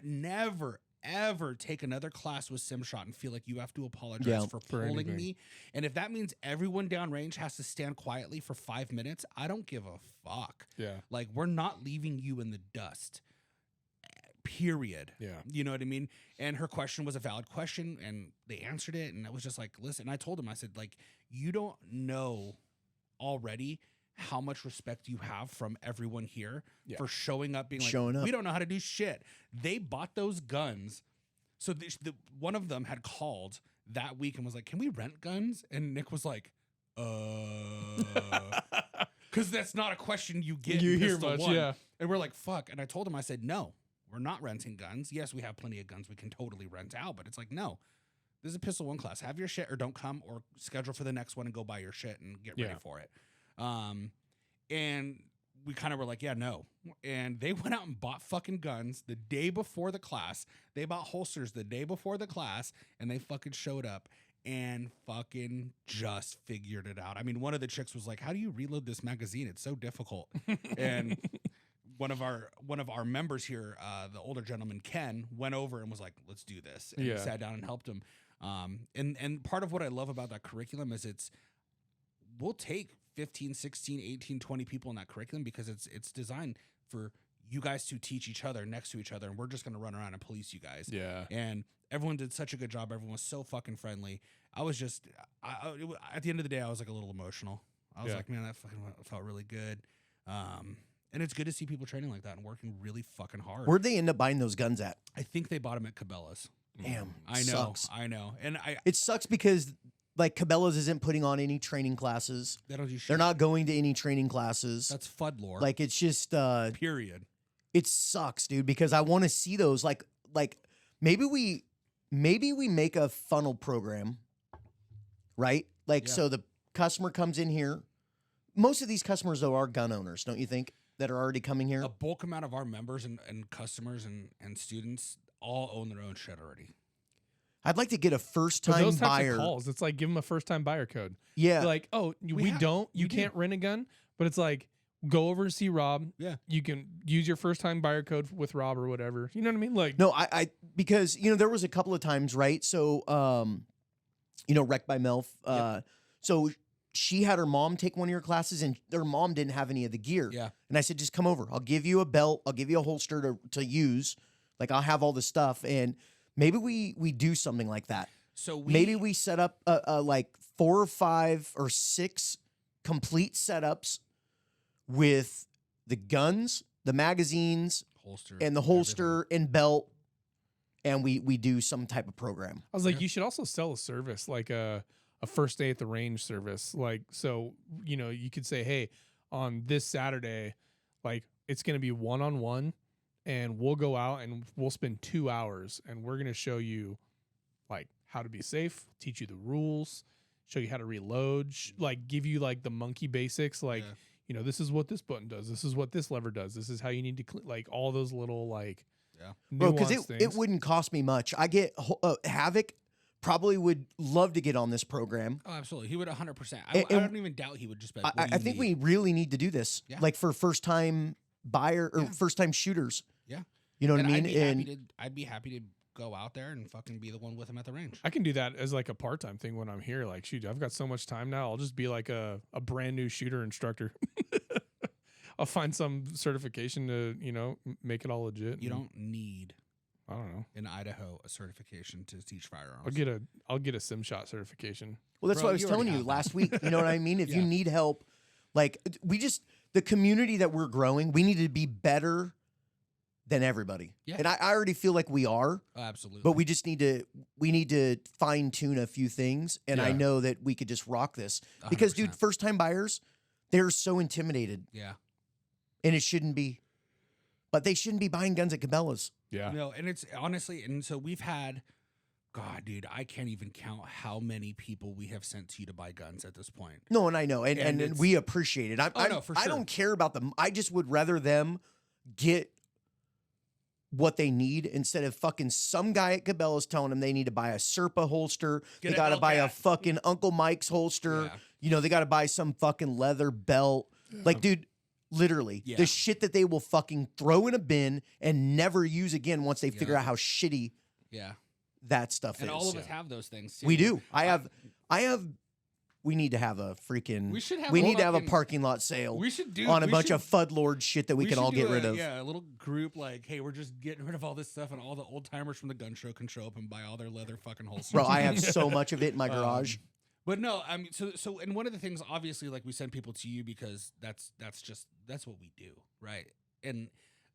never ever take another class with SimShot and feel like you have to apologize Yeah, for for pulling anything. me. And if that means everyone downrange has to stand quietly for 5 minutes, I don't give a fuck. Yeah. Like, we're not leaving you in the dust. Period. Yeah. You know what I mean? And her question was a valid question, and they answered it. And I was just like, listen, I told him, I said, like, you don't know already how much respect you have from everyone here Yeah. for showing up, being like, Showing up. we don't know how to do shit. They bought those guns. So one of them had called that week and was like, can we rent guns? And Nick was like, because that's not a question you get. You in hear Pistol much, One. yeah. And we're like, fuck. And I told him, I said, no, we're not renting guns. Yes, we have plenty of guns we can totally rent out, but it's like, no, this is a Pistol One class. Have your shit or don't come, or schedule for the next one and go buy your shit and get ready Yeah. for it. And we kind of were like, yeah, no. And they went out and bought fucking guns the day before the class. They bought holsters the day before the class, and they fucking showed up and fucking just figured it out. I mean, one of the chicks was like, how do you reload this magazine? It's so difficult. And one of our members here, the older gentleman, Ken, went over and was like, let's do this. And Yeah. sat down and helped him. And part of what I love about that curriculum is we'll take 15, 16, 18, 20 people in that curriculum because it's designed for you guys to teach each other next to each other, and we're just going to run around and police you guys. Yeah. And everyone did such a good job. Everyone was so fucking friendly. I was just, at the end of the day, I was like a little emotional. I was Yeah. like, man, that fucking felt really good. And it's good to see people training like that and working really fucking hard. Where'd they end up buying those guns at? I think they bought them at Cabela's. Damn, I know. sucks. I know. And It sucks because like Cabela's isn't putting on any training classes. they don't do shit. They're not going to any training classes. That's Fud-Lore. Like it's just period. it sucks, dude, because I want to see those. Like maybe we make a funnel program, right? Like Yeah. so the customer comes in here, most of these customers though are gun owners, don't you think, that are already coming here? A bulk amount of our members and customers and students all own their own shit already. I'd like to get a But first-time those types buyer. of calls, it's like give them a first-time buyer code. Yeah. Like, oh, you can't rent a gun, but it's like go over and see Rob. Yeah. You can use your first-time buyer code with Rob or whatever. You know what I mean? Like, No, I because there was a couple of times, right? So Wreck by Melf. So she had her mom take one of your classes, and their mom didn't have any of the gear. Yeah. And I said, just come over. I'll give you a belt. I'll give you a holster to use. Like, I'll have all the stuff, and maybe we do something like that. So maybe we set up like 4 or 5 or 6 complete setups with the guns, the magazines, holster and the holster and belt, and we do some type of program. I was like, you should also sell a service, like a first day at the range service. Like, so, you could say, hey, on this Saturday, like, it's going to be one-on-one, and we'll go out and we'll spend 2 hours, and we're going to show you, like, how to be safe, teach you the rules, show you how to reload, like, give you, like, the monkey basics, like, this is what this button does, this is what this lever does, this is how you need to like, all those little, like, bro, because it wouldn't cost me much. I get Havoc probably would love to get on this program. Oh, absolutely. He would 100%. I don't even doubt he would just be like, I think we really need to do this, like, for first-time buyer or first-time shooters. Yeah. You know what I mean? I'd be happy to go out there and fucking be the one with him at the range. I can do that as like a part-time thing when I'm here. Like, shoot, I've got so much time now. I'll just be like a brand new shooter instructor. I'll find some certification to, make it all legit. You don't need, I don't know, in Idaho, a certification to teach firearms. I'll get a SimShot certification. Well, that's what I was telling you last week. You know what I mean? If you need help, like, the community that we're growing, we need to be better than everybody. Yeah. And I already feel like we are. Oh, absolutely. But we just need to fine tune a few things. And I know that we could just rock this. 100%. Because, dude, first time buyers, they're so intimidated. Yeah. And it shouldn't be. But they shouldn't be buying guns at Cabela's. Yeah. No, and it's honestly, and so we've had, God, dude, I can't even count how many people we have sent to you to buy guns at this point. No, and I know. And we appreciate it. For sure. I don't care about them. I just would rather them get what they need instead of fucking some guy at Cabela's telling them they need to buy a Serpa holster. They got to buy a fucking Uncle Mike's holster. Yeah. They got to buy some fucking leather belt. Like, dude, literally, the shit that they will fucking throw in a bin and never use again once they figure out how shitty that stuff is. And all of us have those things too. We do. I have. We need to have a freaking. We need to have a parking lot sale. We should do on a bunch of Fud-Lore shit that we can all get rid of. Yeah, a little group like, hey, we're just getting rid of all this stuff, and all the old timers from the gun show can show up and buy all their leather fucking holsters. Bro, I have so much of it in my garage. But no, I mean, so, and one of the things, obviously, like, we send people to you because that's what we do, right?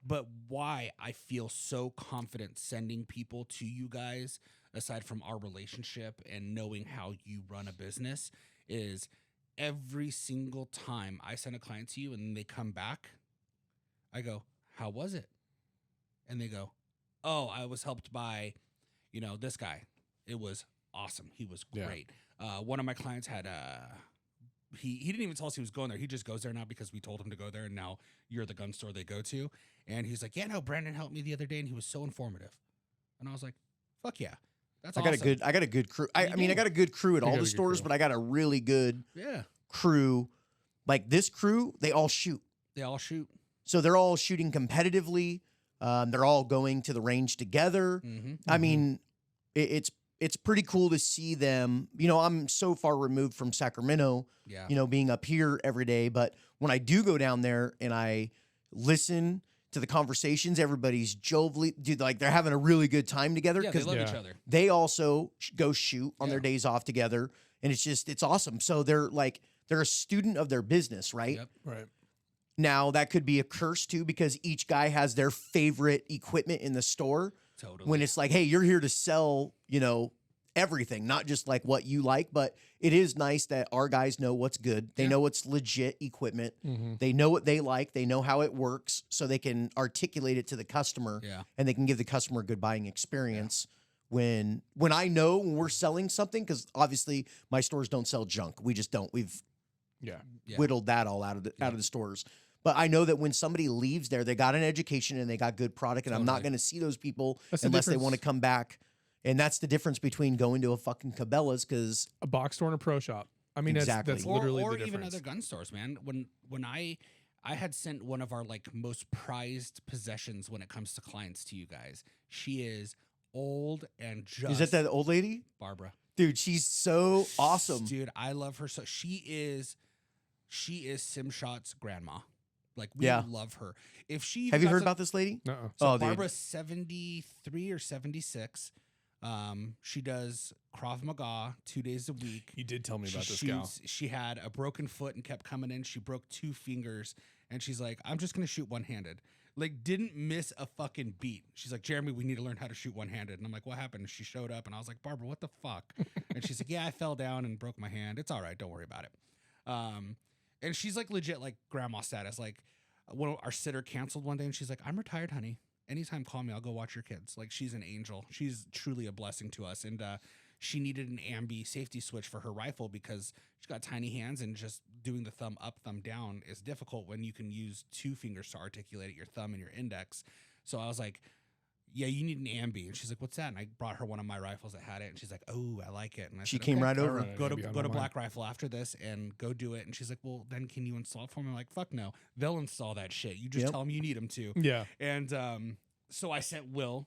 But why I feel so confident sending people to you guys, aside from our relationship and knowing how you run a business, is every single time I send a client to you and they come back, I go, how was it? And they go, oh, I was helped by, this guy. It was awesome. He was great. One of my clients had he didn't even tell us he was going there. He just goes there now because we told him to go there, and now you're the gun store they go to. And he's like, yeah, no, Brandon helped me the other day, and he was so informative. And I was like, fuck yeah. That's awesome. I got a good crew. I mean, I got a good crew at all the stores, but I got a really good crew. Like, this crew, they all shoot. So they're all shooting competitively. They're all going to the range together. I mean, it's pretty cool to see them. I'm so far removed from Sacramento, being up here every day. But when I do go down there and I listen to the conversations, everybody's jovially, dude, like, they're having a really good time together. Yeah, they love each other. They also go shoot on their days off together. And it's awesome. So they're a student of their business, right? Yep. Right. Now, that could be a curse, too, because each guy has their favorite equipment in the store. Totally. When it's like, hey, you're here to sell, everything, not just like what you like. But it is nice that our guys know what's good. They know what's legit equipment. They know what they like. They know how it works, so they can articulate it to the customer. And they can give the customer a good buying experience. When I know when we're selling something, because obviously my stores don't sell junk. We just don't. whittled that all out of the stores. But I know that when somebody leaves there, they got an education and they got good product, and I'm not going to see those people unless they want to come back. And that's the difference between going to a fucking Cabela's, because a box store and a pro shop. I mean, Exactly. that's literally or the difference. even other gun stores, man. When I had sent one of our like most prized possessions when it comes to clients to you guys. She is old and just. Is that old lady? Barbara? Dude, she's so awesome. Dude, I love her so. She is Simshot's grandma. Like, we love her. If she Have you heard about this lady? Uh-uh. So Barbara's 73 or 76. She does Krav Maga 2 days a week. You did tell me about this shoots. gal. She had a broken foot and kept coming in. She broke 2 fingers, and she's like, I'm just gonna shoot one-handed. Like, didn't miss a fucking beat. She's like, Jeremy, we need to learn how to shoot one-handed. And I'm like, what happened? And she showed up, and I was like, Barbara, what the fuck? And she's like, yeah, I fell down and broke my hand. It's all right. Don't worry about it. And she's like legit like grandma status. Like, our sitter canceled one day, and she's like, I'm retired, honey. Anytime, call me. I'll go watch your kids. Like, she's an angel. She's truly a blessing to us. And she needed an ambi safety switch for her rifle because she's got tiny hands, and just doing the thumb up, thumb down is difficult when you can use 2 fingers to articulate it, your thumb and your index. So I was like, yeah, you need an ambi. And she's like, what's that? And I brought her one of my rifles that had it, and she's like, oh, I like it. And She came right over. Right. Go to Black Rifle after this and go do it. And she's like, well, then can you install it for me? I'm like, fuck no. They'll install that shit. You just tell them you need them to. Yeah. And so I sent Will,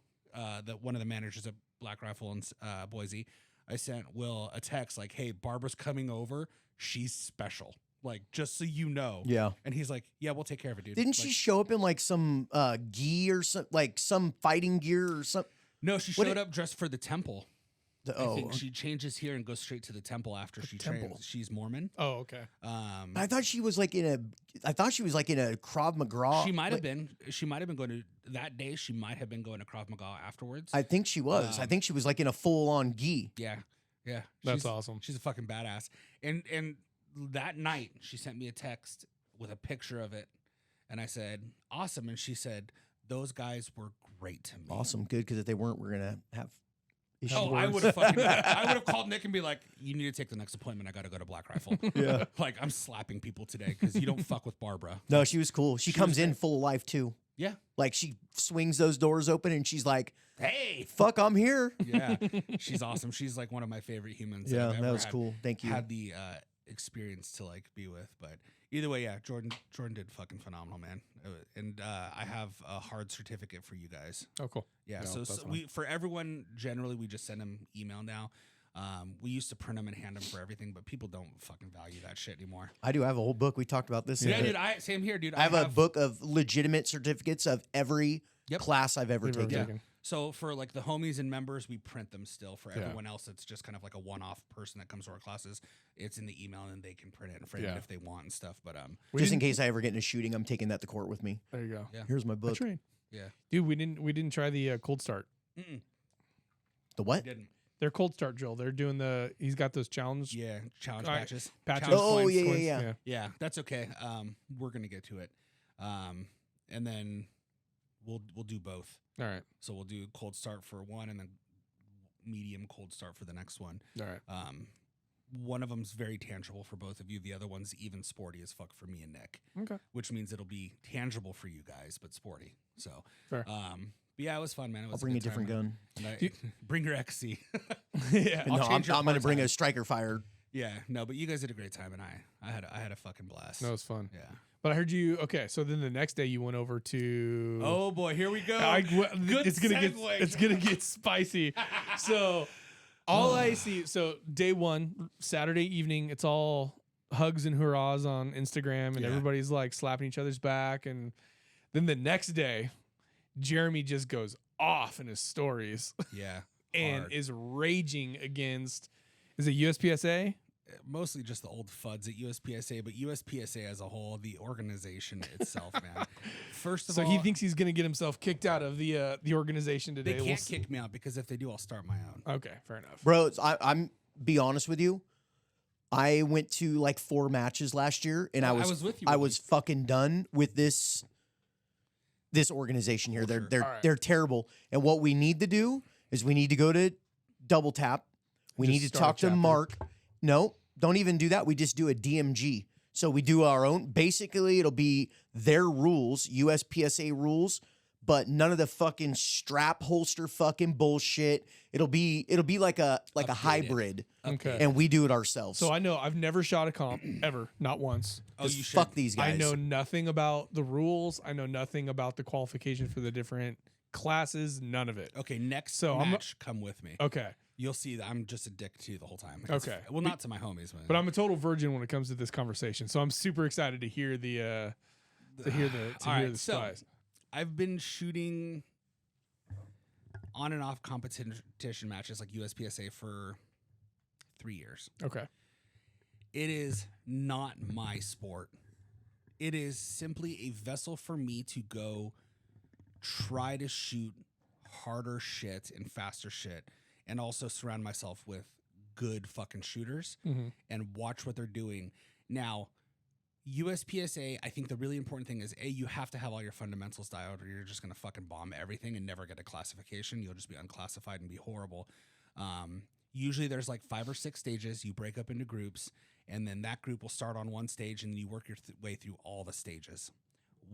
one of the managers at Black Rifle in Boise, I sent Will a text like, hey, Barbara's coming over. She's special. Like, just so you know. Yeah. And he's like, yeah, we'll take care of it, dude. Didn't she show up in like some gi or some fighting gear or something? No, she showed up dressed for the temple. I Oh, think she changes here and goes straight to the temple after she trains. She's Mormon. Oh, okay. I thought she was like in a Krav Maga. She might have been. She might have been going to that day. She might have been going to Krav Maga afterwards. I think she was. I think she was like in a full on gi. Yeah. That's awesome. She's a fucking badass. And that night she sent me a text with a picture of it, and I said, awesome. And she said, those guys were great to me. Awesome, good, because if they weren't, we're gonna have issues. Oh, I would have called Nick and be like, you need to take the next appointment. I got to go to Black Rifle. Yeah. Like, I'm slapping people today because you don't fuck with Barbara. No, she was cool. She comes in full of life too. Yeah. Like, she swings those doors open and she's like, hey, fuck, I'm here. Yeah. She's awesome. She's like one of my favorite humans. Yeah, I've that ever was cool. Thank you. Had the experience to like be with, but either way, yeah, Jordan did fucking phenomenal, man. And I have a hard certificate for you guys. Oh, cool. Yeah, No, so we for everyone generally we just send them email now. We used to print them and hand them for everything, but people don't fucking value that shit anymore. I do have a whole book. We talked about this. Yeah, dude. Same here, dude. I have a book of legitimate certificates of every Yep. class I've ever taken. Yeah. So for like the homies and members, we print them still. For everyone else, it's just kind of like a one-off person that comes to our classes. It's in the email, and they can print it and frame it if they want and stuff. But Just in case I ever get in a shooting, I'm taking that to court with me. There you go. Yeah. Here's my book. Train. Yeah. Dude, we didn't try the cold start. The what? We didn't. Their cold start drill. They're doing he's got those challenge Challenge All right. patches. patches. Oh, coins, yeah, coins. yeah. Yeah, that's okay. We're gonna get to it, and then we'll do both. All right. So we'll do cold start for one, and then medium cold start for the next one. All right. One of them's very tangible for both of you. The other one's even sporty as fuck for me and Nick. Okay. Which means it'll be tangible for you guys, but sporty. So, Fair. But yeah, it was fun, man. It was I'll bring a good different time. gun. And bring your XC. Yeah. No, I'm change your going to parts bring out. a striker fire. Yeah, no, but you guys did a great time, and I had a fucking blast. That was fun. Yeah. But I heard you. Okay, so then the next day you went over to. Oh boy, here we go. Good it's gonna segue. get spicy. So all I see. So day one, Saturday evening, it's all hugs and hurrahs on Instagram, and everybody's like slapping each other's back. And then the next day, Jeremy just goes off in his stories. Yeah. And hard. is raging against. Is it USPSA? Mostly just the old FUDs at USPSA, but USPSA as a whole, the organization itself, man. First of all, So he thinks he's going to get himself kicked out of the organization today. they can't kick me out because if they do, I'll start my own. Okay, fair enough. Bro, I'm be honest with you. I went to like 4 matches last year, and I was with you. I was fucking done with this organization here. They're terrible. And what we need to do is we need to go to Double Tap. We Just need to start a talk to chapter. Mark. No, don't even do that. We just do a DMG. So we do our own. Basically, it'll be their rules, USPSA rules, but none of the fucking strap holster fucking bullshit. It'll be like a Updated. hybrid. Okay. And we do it ourselves. So I know I've never shot a comp ever, not once. Oh, you fuck should. these guys. I know nothing about the rules. I know nothing about the qualification for the different classes. None of it. Okay, next So match, come with me. Okay. You'll see that I'm just a dick to you the whole time. Okay. Well, not to my homies, But I'm a total virgin when it comes to this conversation. So I'm super excited to hear the spies. I've been shooting on and off competition matches like USPSA for 3 years. Okay. It is not my sport. It is simply a vessel for me to go try to shoot harder shit and faster shit, and also surround myself with good fucking shooters and watch what they're doing. Now, USPSA, I think the really important thing is, you have to have all your fundamentals dialed, or you're just going to fucking bomb everything and never get a classification. You'll just be unclassified and be horrible. Usually there's like 5 or 6 stages. You break up into groups, and then that group will start on one stage, and you work your way through all the stages.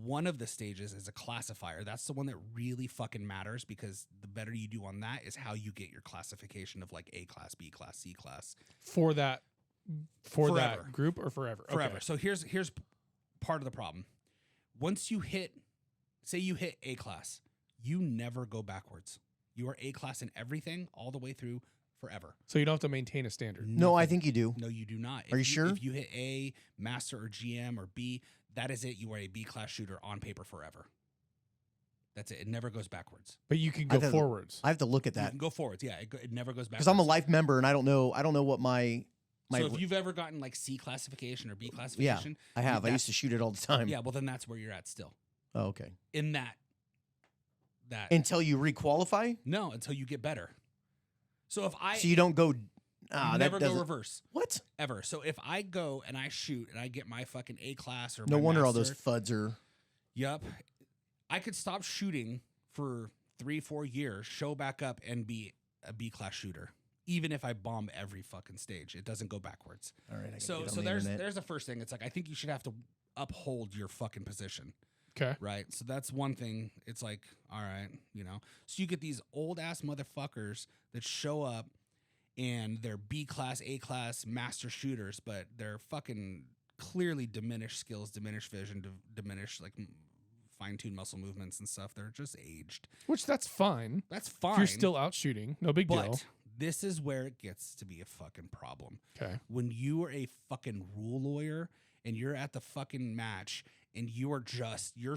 One of the stages is a classifier. That's the one that really fucking matters, because the better you do on that is how you get your classification of like A class, B class, C class. For that Forever. that group or forever? Forever. Okay. So here's part of the problem. Once you say you hit A class, you never go backwards. You are A class in everything all the way through forever. So you don't have to maintain a standard. No, I think you do. No, you do not. Are you sure? If you hit A, master or GM or B, that is it. You are a B class shooter on paper forever. That's it. It never goes backwards. But you can go forwards. I have to look at You that can go forwards. Yeah, it never goes backwards. because I'm a life member and I don't know what my So if you've ever gotten like C classification or B classification, I have. I used to shoot it all the time. Yeah, well then that's where you're at still. Oh, okay. In that Until you requalify? no, until you get better. So if I So you don't go never go reverse What? ever. So if I go and I shoot and I get my fucking A class or No my wonder all those master, FUDs are Yup. I could stop shooting for 3-4 years, show back up and be a B class shooter. Even if I bomb every fucking stage, it doesn't go backwards. all right. I gotta So get on the internet. there's the first thing. It's like I think you should have to uphold your fucking position. Okay. Right. So that's one thing. It's like, all right, So you get these old ass motherfuckers that show up and they're B class, A class master shooters, but they're fucking clearly diminished skills, diminished vision, diminished like fine-tuned muscle movements and stuff. They're just aged. Which that's fine. That's fine. If you're still out shooting, no big but deal. this is where it gets to be a fucking problem. Okay. When you are a fucking rule lawyer and you're at the fucking match and your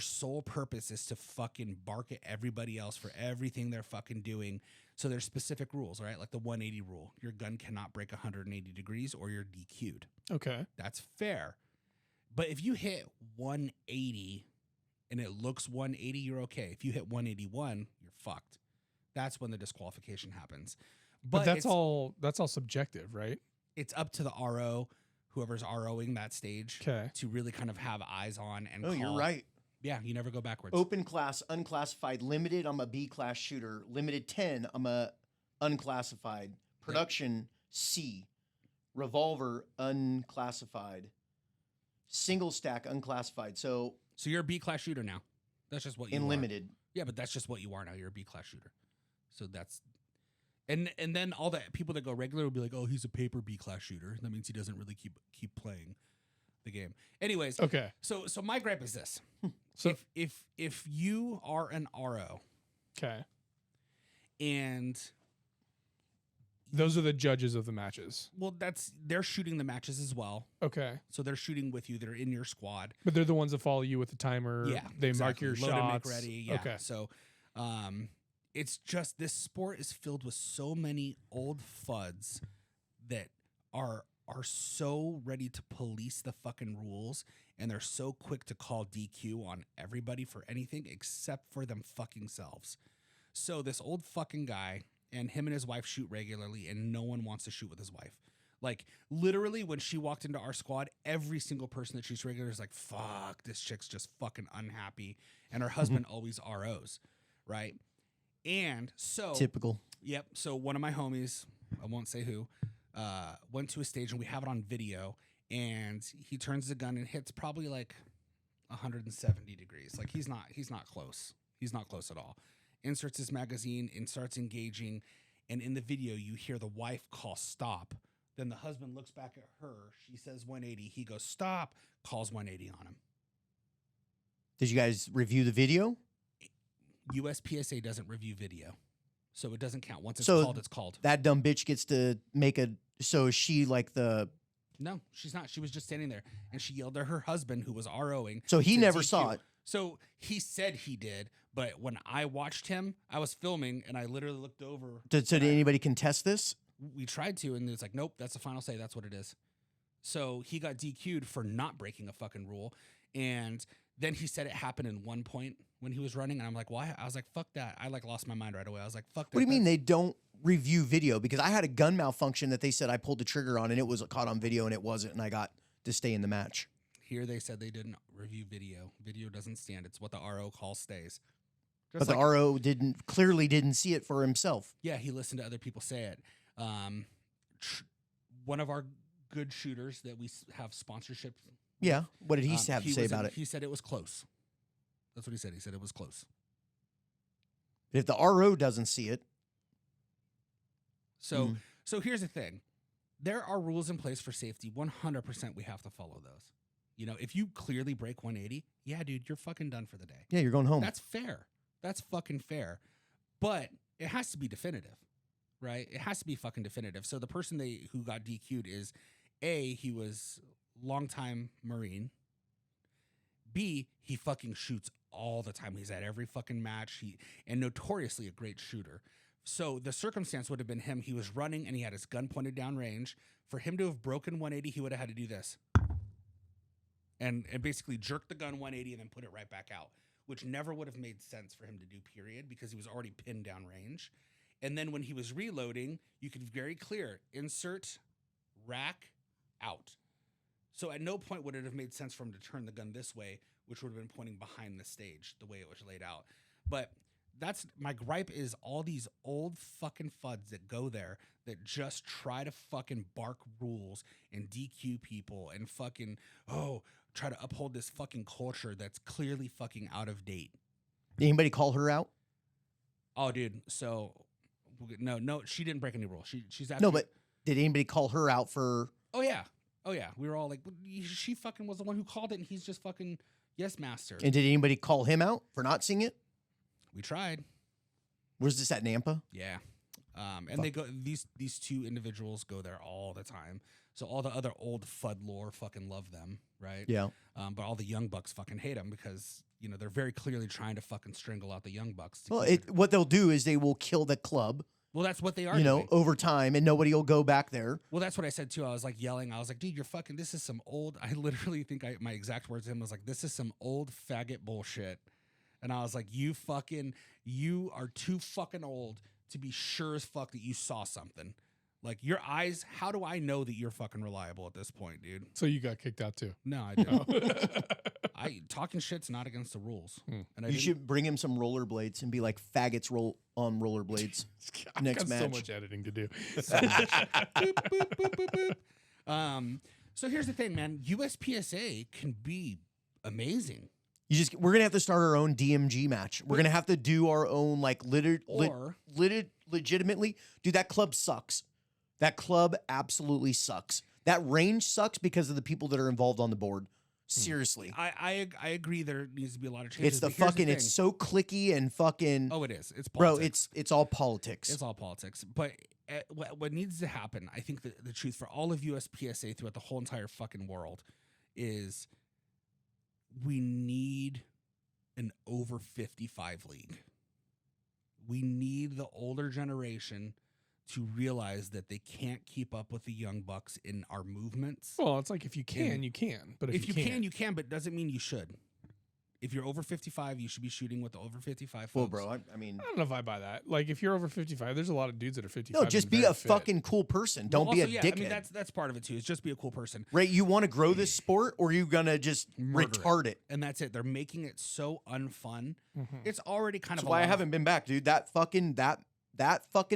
sole purpose is to fucking bark at everybody else for everything they're fucking doing. So there's specific rules, right? Like the 180 rule. Your gun cannot break 180 degrees or you're DQ'd. Okay. That's fair. But if you hit 180 and it looks 180, you're okay. If you hit 181, you're fucked. That's when the disqualification happens. But that's all subjective, right? It's up to the RO, whoever's ROing that stage, Okay. to really kind of have eyes on and Oh, call. you're right. Yeah, you never go backwards. Open class, unclassified, limited, I'm a B class shooter. Limited 10, I'm a unclassified. Production C. Revolver unclassified. Single stack unclassified. So you're a B class shooter now. That's just what you in are. limited. Yeah, but that's just what you are now. You're a B class shooter. So that's and then all the people that go regular will be like, oh, he's a paper B class shooter. That means he doesn't really keep playing the game. Anyways, Okay. So my gripe is this. So if you are an RO okay. and Those are the judges of the matches. well, they're shooting the matches as well. Okay. So they're shooting with you. They're in your squad. But they're the ones that follow you with the timer. Yeah, They mark exactly. your Load shots. and make ready. Yeah. Okay. So, it's just this sport is filled with so many old FUDs that are so ready to police the fucking rules, and they're so quick to call DQ on everybody for anything except for them fucking selves. So this old fucking guy and him and his wife shoot regularly, and no one wants to shoot with his wife. Like, literally, when she walked into our squad, every single person that shoots regular is like, fuck, this chick's just fucking unhappy. And her husband always ROs, right? And so... Typical. Yep. So one of my homies, I won't say who, went to a stage, and we have it on video, and he turns the gun and hits probably like 170 degrees. Like he's not close. He's not close at all. Inserts his magazine and starts engaging. And in the video, you hear the wife call stop. Then the husband looks back at her. She says 180. He goes stop, calls 180 on him. Did you guys review the video? USPCA doesn't review video. So it doesn't count. Once it's So called, it's called. That dumb bitch gets to make a. So is she like the. No, she's not. She was just standing there. And she yelled at her husband, who was ROing. So he to never DQ. saw it. So he said he did. But when I watched him, I was filming and I literally looked over. Did anybody contest this? We tried to. And it's like, nope, that's the final say. That's what it is. So he got DQ'd for not breaking a fucking rule. And then he said it happened in one point when he was running. And I'm like, why? I was like, fuck that. I like lost my mind right away. I was like, fuck that. What do you mean they don't review video? Because I had a gun malfunction that they said I pulled the trigger on and it was caught on video and it wasn't. And I got to stay in the match. Here they said they didn't review video. Video doesn't stand. It's what the RO calls stays. But the RO clearly didn't see it for himself. Yeah, he listened to other people say it. One of our good shooters that we have sponsorship. Yeah. What did he have to say about it? He said it was close. That's what he said. He said it was close. If the RO doesn't see it. So here's the thing. There are rules in place for safety. 100% we have to follow those. You know, if you clearly break 180, yeah, dude, you're fucking done for the day. Yeah, you're going home. That's fair. That's fucking fair. But it has to be definitive, right? It has to be fucking definitive. So the person who got DQ'd is A, he was longtime Marine. B, he fucking shoots all the time. He's at every fucking match. And notoriously a great shooter. So the circumstance would have been him. He was running and he had his gun pointed down range. For him to have broken 180, he would have had to do this. And basically jerk the gun 180 and then put it right back out, which never would have made sense for him to do, period, because he was already pinned down range. And then when he was reloading, you could very clear, insert, rack, out. So at no point would it have made sense for him to turn the gun this way, which would have been pointing behind the stage, the way it was laid out. But that's my gripe is all these old fucking fuds that go there that just try to fucking bark rules and DQ people and fucking, try to uphold this fucking culture that's clearly fucking out of date. Did anybody call her out? Oh, dude. So, no, she didn't break any rules. She's actually... No, but did anybody call her out for... Oh, yeah. We were all like, she fucking was the one who called it, and he's just fucking yes master. And did anybody call him out for not seeing it? We tried. Where's this at, Nampa? Yeah. And they go. These two individuals go there all the time. So all the other old Fud-Lore fucking love them, right? Yeah. But all the young bucks fucking hate them because they're very clearly trying to fucking strangle out the young bucks. Well, what they'll do is they will kill the club. Well, that's what they are. Over time, and nobody will go back there. Well, that's what I said too. I was like yelling. I was like, dude, you're fucking. This is some old. I literally think my exact words to him was like, this is some old faggot bullshit. And I was like, you are too fucking old to be sure as fuck that you saw something. Like your eyes, how do I know that you're fucking reliable at this point, dude? So you got kicked out too? No, I didn't. Talking shit's not against the rules. And you should bring him some rollerblades and be like, faggots roll on rollerblades. Next match. So much editing to do. Boop, boop, boop, boop. So here's the thing, man. USPSA can be amazing. We're gonna have to start our own DMG match. We're gonna have to do our own legitimately. Dude, that club sucks. That club absolutely sucks. That range sucks because of the people that are involved on the board. Seriously. I agree there needs to be a lot of changes. It's so clicky and fucking. Oh, it is. It's politics. Bro, it's all politics. It's all politics. But what needs to happen, I think the truth for all of USPSA throughout the whole entire fucking world is we need an over 55 league. We need the older generation to realize that they can't keep up with the young bucks in our movements. Well, it's like if you can, you can. But if you can, you can, but it doesn't mean you should. If you're over 55, you should be shooting with the over 55 folks. Well, bro, I mean... I don't know if I buy that. Like, if you're over 55, there's a lot of dudes that are 55. No, just be a fucking cool person. Don't be a dickhead. I mean, that's part of it, too. Is just be a cool person. Right, you want to grow this sport, or are you going to just retard it? And that's it. They're making it so unfun. Mm-hmm. It's already kind of... That's why I haven't been back, dude. That fucking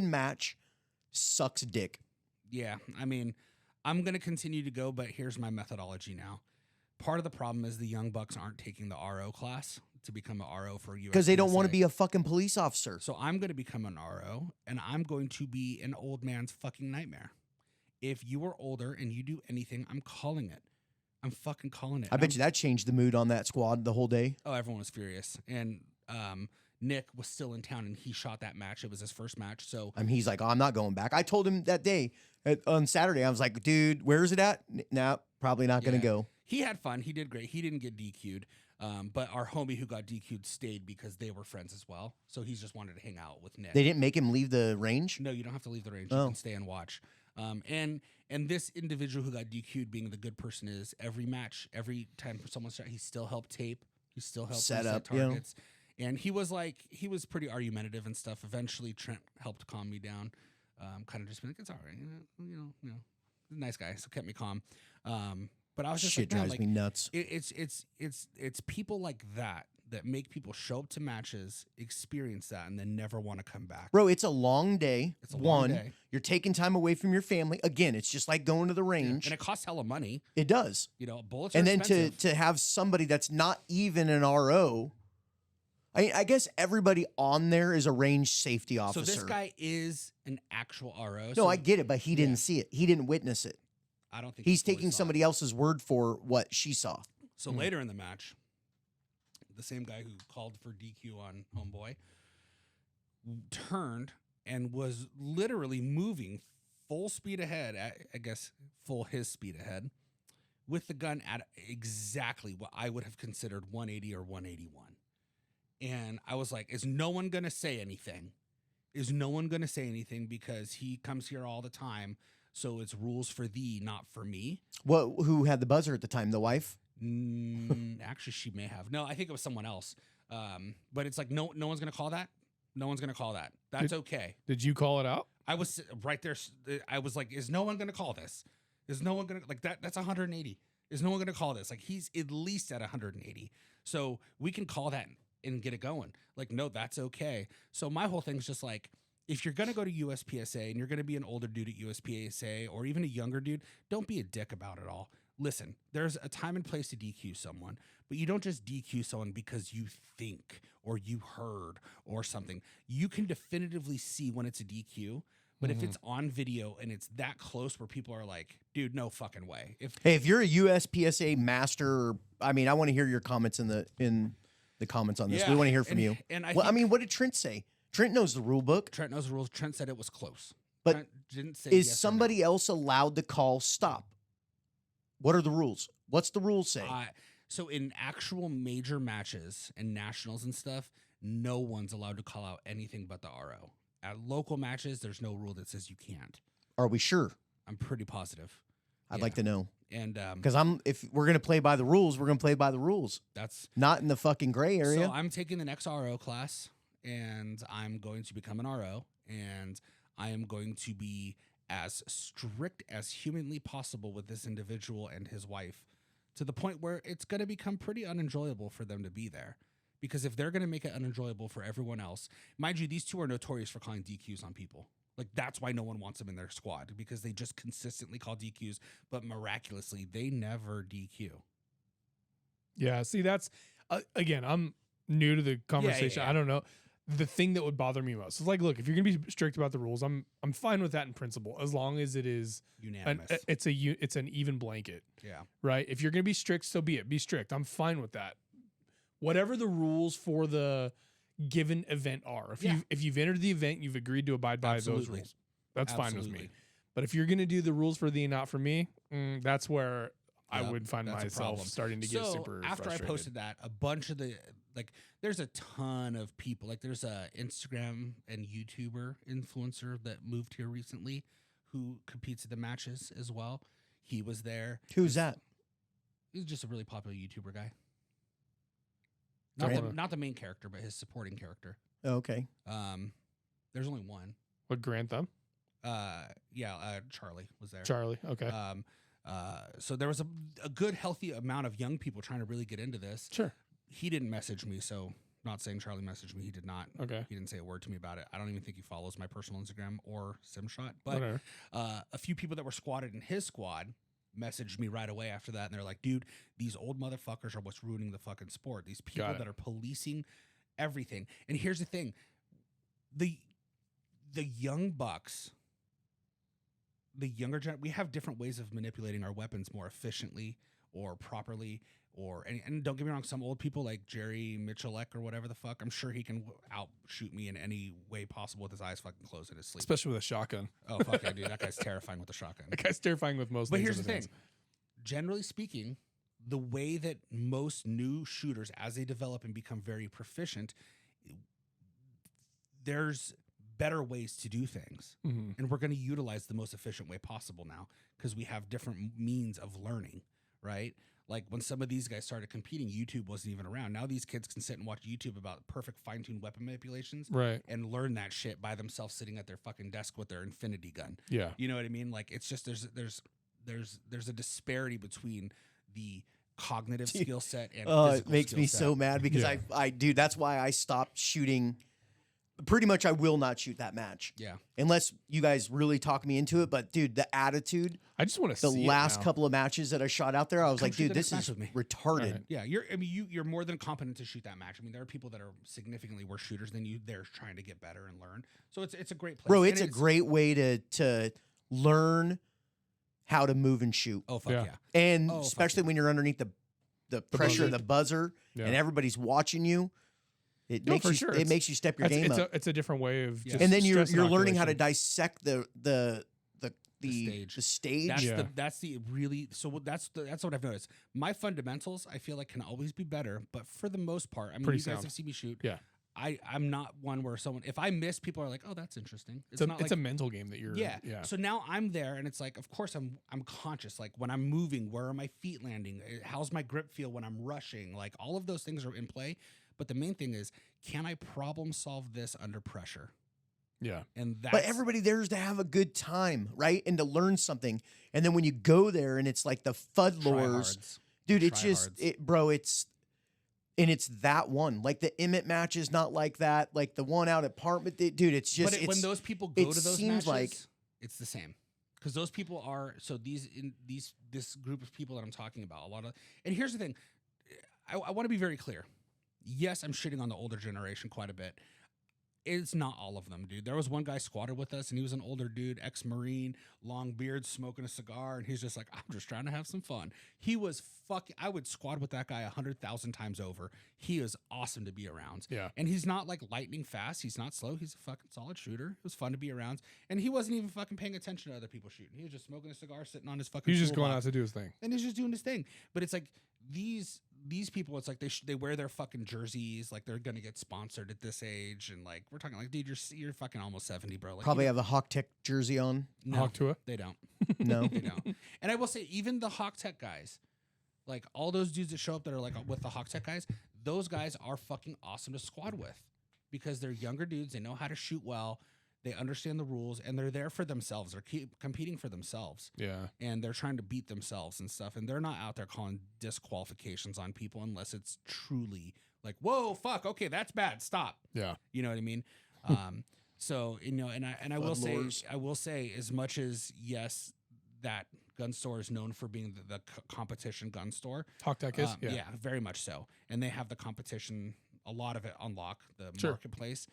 match sucks dick. Yeah, I mean... I'm going to continue to go, but here's my methodology now. Part of the problem is the young bucks aren't taking the RO class to become an RO for USPSA. Because they don't want to be a fucking police officer. So I'm going to become an RO, and I'm going to be an old man's fucking nightmare. If you are older and you do anything, I'm calling it. I'm fucking calling it. I bet you that changed the mood on that squad the whole day. Oh, everyone was furious. And Nick was still in town, and he shot that match. It was his first match. So He's like, oh, I'm not going back. I told him that day on Saturday, I was like, dude, where is it at? No, probably not going to go. He had fun. He did great. He didn't get DQ'd. But our homie who got DQ'd stayed because they were friends as well. So he's just wanted to hang out with Nick. They didn't make him leave the range? No, you don't have to leave the range. You can stay and watch. And this individual who got DQ'd, being the good person, is every match, every time someone shot, he still helped tape. He still helped set up targets. And he was pretty argumentative and stuff. Eventually, Trent helped calm me down. Kind of just been like, it's all right. You know, nice guy. So kept me calm. But I was just shit drives me nuts. It's people like that make people show up to matches, experience that, and then never want to come back. Bro, it's a long day. It's a long day. You're taking time away from your family. Again, it's just like going to the range. And it costs hella money. It does. You know, bullets and are then expensive. to have somebody that's not even an RO. I guess everybody on there is a range safety officer. So this guy is an actual RO. No, so I get it, but he didn't see it. He didn't witness it. I don't think he's he fully taking saw somebody it. else's word for what she saw. So later in the match, the same guy who called for DQ on Homeboy turned and was literally moving full speed ahead, I guess full his speed ahead, with the gun at exactly what I would have considered 180 or 181. And I was like, is no one going to say anything? Is no one going to say anything because he comes here all the time? So it's rules for thee, not for me. Who had the buzzer at the time? The wife? Actually, she may have. No, I think it was someone else. But it's like, no one's going to call that. No one's going to call that. That's okay. Did you call it out? I was right there. I was like, is no one going to call this? Is no one going to like that? That's 180. Is no one going to call this? Like, he's at least at 180. So we can call that and get it going. Like, no, that's okay. So my whole thing's just like, if you're going to go to USPSA and you're going to be an older dude at USPSA or even a younger dude, don't be a dick about it all. Listen, there's a time and place to DQ someone, but you don't just DQ someone because you think or you heard or something. You can definitively see when it's a DQ, but if it's on video and it's that close where people are like, dude, no fucking way. If you're a USPSA master, I want to hear your comments in the comments on this. Yeah, we want to hear from you. And what did Trent say? Trent knows the rule book. Trent knows the rules. Trent said it was close. But Trent didn't say is yes somebody else allowed to call stop? What are the rules? What's the rules say? So in actual major matches and nationals and stuff, no one's allowed to call out anything but the RO. At local matches, there's no rule that says you can't. Are we sure? I'm pretty positive. I'd like to know. And because if we're gonna play by the rules, we're gonna play by the rules. That's not in the fucking gray area. So I'm taking the next RO class, and I'm going to become an RO, and I am going to be as strict as humanly possible with this individual and his wife, to the point where it's going to become pretty unenjoyable for them to be there. Because if they're going to make it unenjoyable for everyone else, mind you, these two are notorious for calling DQs on people. Like, that's why no one wants them in their squad, because they just consistently call DQs, but miraculously, they never DQ. Yeah, see, that's, again, I'm new to the conversation. Yeah. I don't know. The thing that would bother me most is like, look, if you're going to be strict about the rules, I'm fine with that in principle, as long as it is unanimous. It's an even blanket. Yeah. Right? If you're going to be strict, so be it. Be strict. I'm fine with that. Whatever the rules for the given event are. If you've entered the event, you've agreed to abide by those rules. That's fine with me. But if you're going to do the rules for thee and not for me, that's where I would find myself starting to get super after frustrated. I posted that, a bunch of there's a ton of people. Like, there's a Instagram and YouTuber influencer that moved here recently who competes at the matches as well. He was there. Who's that? He's just a really popular YouTuber guy. Not the main character, but his supporting character. Oh, okay. There's only one. What, Grant them? Charlie was there. Charlie, okay. So there was a good, healthy amount of young people trying to really get into this. Sure. He didn't message me, so Not saying Charlie messaged me. He did not. Okay. He didn't say a word to me about it. I don't even think he follows my personal Instagram or SimShot. But Whatever. A few people that were squatted in his squad messaged me right away after that. And they're like, dude, these old motherfuckers are what's ruining the fucking sport. These people that are policing everything. And here's the thing. The young bucks, the younger we have different ways of manipulating our weapons more efficiently or properly. And don't get me wrong, some old people like Jerry Mitchellek or whatever the fuck, I'm sure he can outshoot me in any way possible with his eyes fucking closed in his sleep. Especially with a shotgun. Oh, fuck yeah, dude. That guy's terrifying with a shotgun. That guy's terrifying with most But things. here's the in thing. hands. Generally speaking, the way that most new shooters, as they develop and become very proficient, there's better ways to do things. Mm-hmm. And we're going to utilize the most efficient way possible now because we have different means of learning, right? Like when some of these guys started competing, YouTube wasn't even around. Now these kids can sit and watch YouTube about perfect fine-tuned weapon manipulations, Right. and learn that shit by themselves sitting at their fucking desk with their infinity gun. Yeah. You know what I mean? Like it's just there's a disparity between the cognitive skill set and physical it makes me skill so set. mad because Yeah. I dude, that's why I stopped shooting. Pretty much, I will not shoot that match. Yeah. Unless you guys really talk me into it. But dude, the attitude, I just want to the see last it now. couple of matches that I shot out there, I was Come like, shoot dude, the this next is match with me. retarded. Right. Yeah, you're more than competent to shoot that match. I mean, there are people that are significantly worse shooters than you. They're trying to get better and learn. So it's a great place. Bro, And it's a great way to learn how to move and shoot. Oh fuck Yeah. yeah. And Oh, fuck especially yeah. when you're underneath the pressure of buzzer. the buzzer Yeah. and everybody's watching you, it No, makes for you sure. it makes you step your game up. It's a different way of Yeah. just And then you're stress learning how to inoculation. dissect the stage. The stage. That's the really that's what I've noticed. My fundamentals I feel like can always be better, but for the most part, I mean, Pretty you guys sound. have seen me shoot. Yeah. I'm not one where someone if I miss, people are like, oh, that's interesting. It's not a like, mental game that you're. yeah. Yeah. So now I'm there, and it's like, of course, I'm conscious. Like when I'm moving, where are my feet landing? How's my grip feel when I'm rushing? Like all of those things are in play. But the main thing is, can I problem solve this under pressure? Yeah. And that's But everybody there is to have a good time, right? And to learn something. And then when you go there and it's like the Fud-Lores, tryhards. dude, it's just Tryhards. bro, it's that one. Like the Emmett match is not like that. Like the one out at Apartment, dude, it's just But when those people go it to those seems matches, like- it's the same. Because those people are this group of people that I'm talking about. A lot of, and here's the thing, I want to be very clear. Yes, I'm shitting on the older generation quite a bit. It's not all of them, dude. There was one guy squatted with us, and he was an older dude, ex-Marine, long beard, smoking a cigar, and he's just like, I'm just trying to have some fun. He was fucking. I would squat with that guy 100,000 times over. He is awesome to be around. Yeah. And he's not like lightning fast. He's not slow. He's a fucking solid shooter. It was fun to be around, and he wasn't even fucking paying attention to other people shooting. He was just smoking a cigar, sitting on his fucking. He's just going toolbox. out to do his thing. And he's just doing his thing. But it's like these people, it's like they wear their fucking jerseys like they're gonna get sponsored at this age, and like we're talking like, dude, you're fucking almost 70, bro. Like, probably you have the Hawk Tech jersey on. no, Hawk Tua. they don't. No. They don't. And I will say, even the Hawk Tech guys, like all those dudes that show up that are like with the Hawk Tech guys, those guys are fucking awesome to squad with because they're younger dudes. They know how to shoot well. They understand the rules, and they're there for themselves. They're competing for themselves. Yeah. And they're trying to beat themselves and stuff. And they're not out there calling disqualifications on people unless it's truly like, whoa, fuck, okay, that's bad. Stop. Yeah. You know what I mean? So, you know, and I will say as much as yes, that gun store is known for being the competition gun store. Hawk Tech is. Yeah, very much so. And they have the competition, a lot of it on lock, the Sure. marketplace.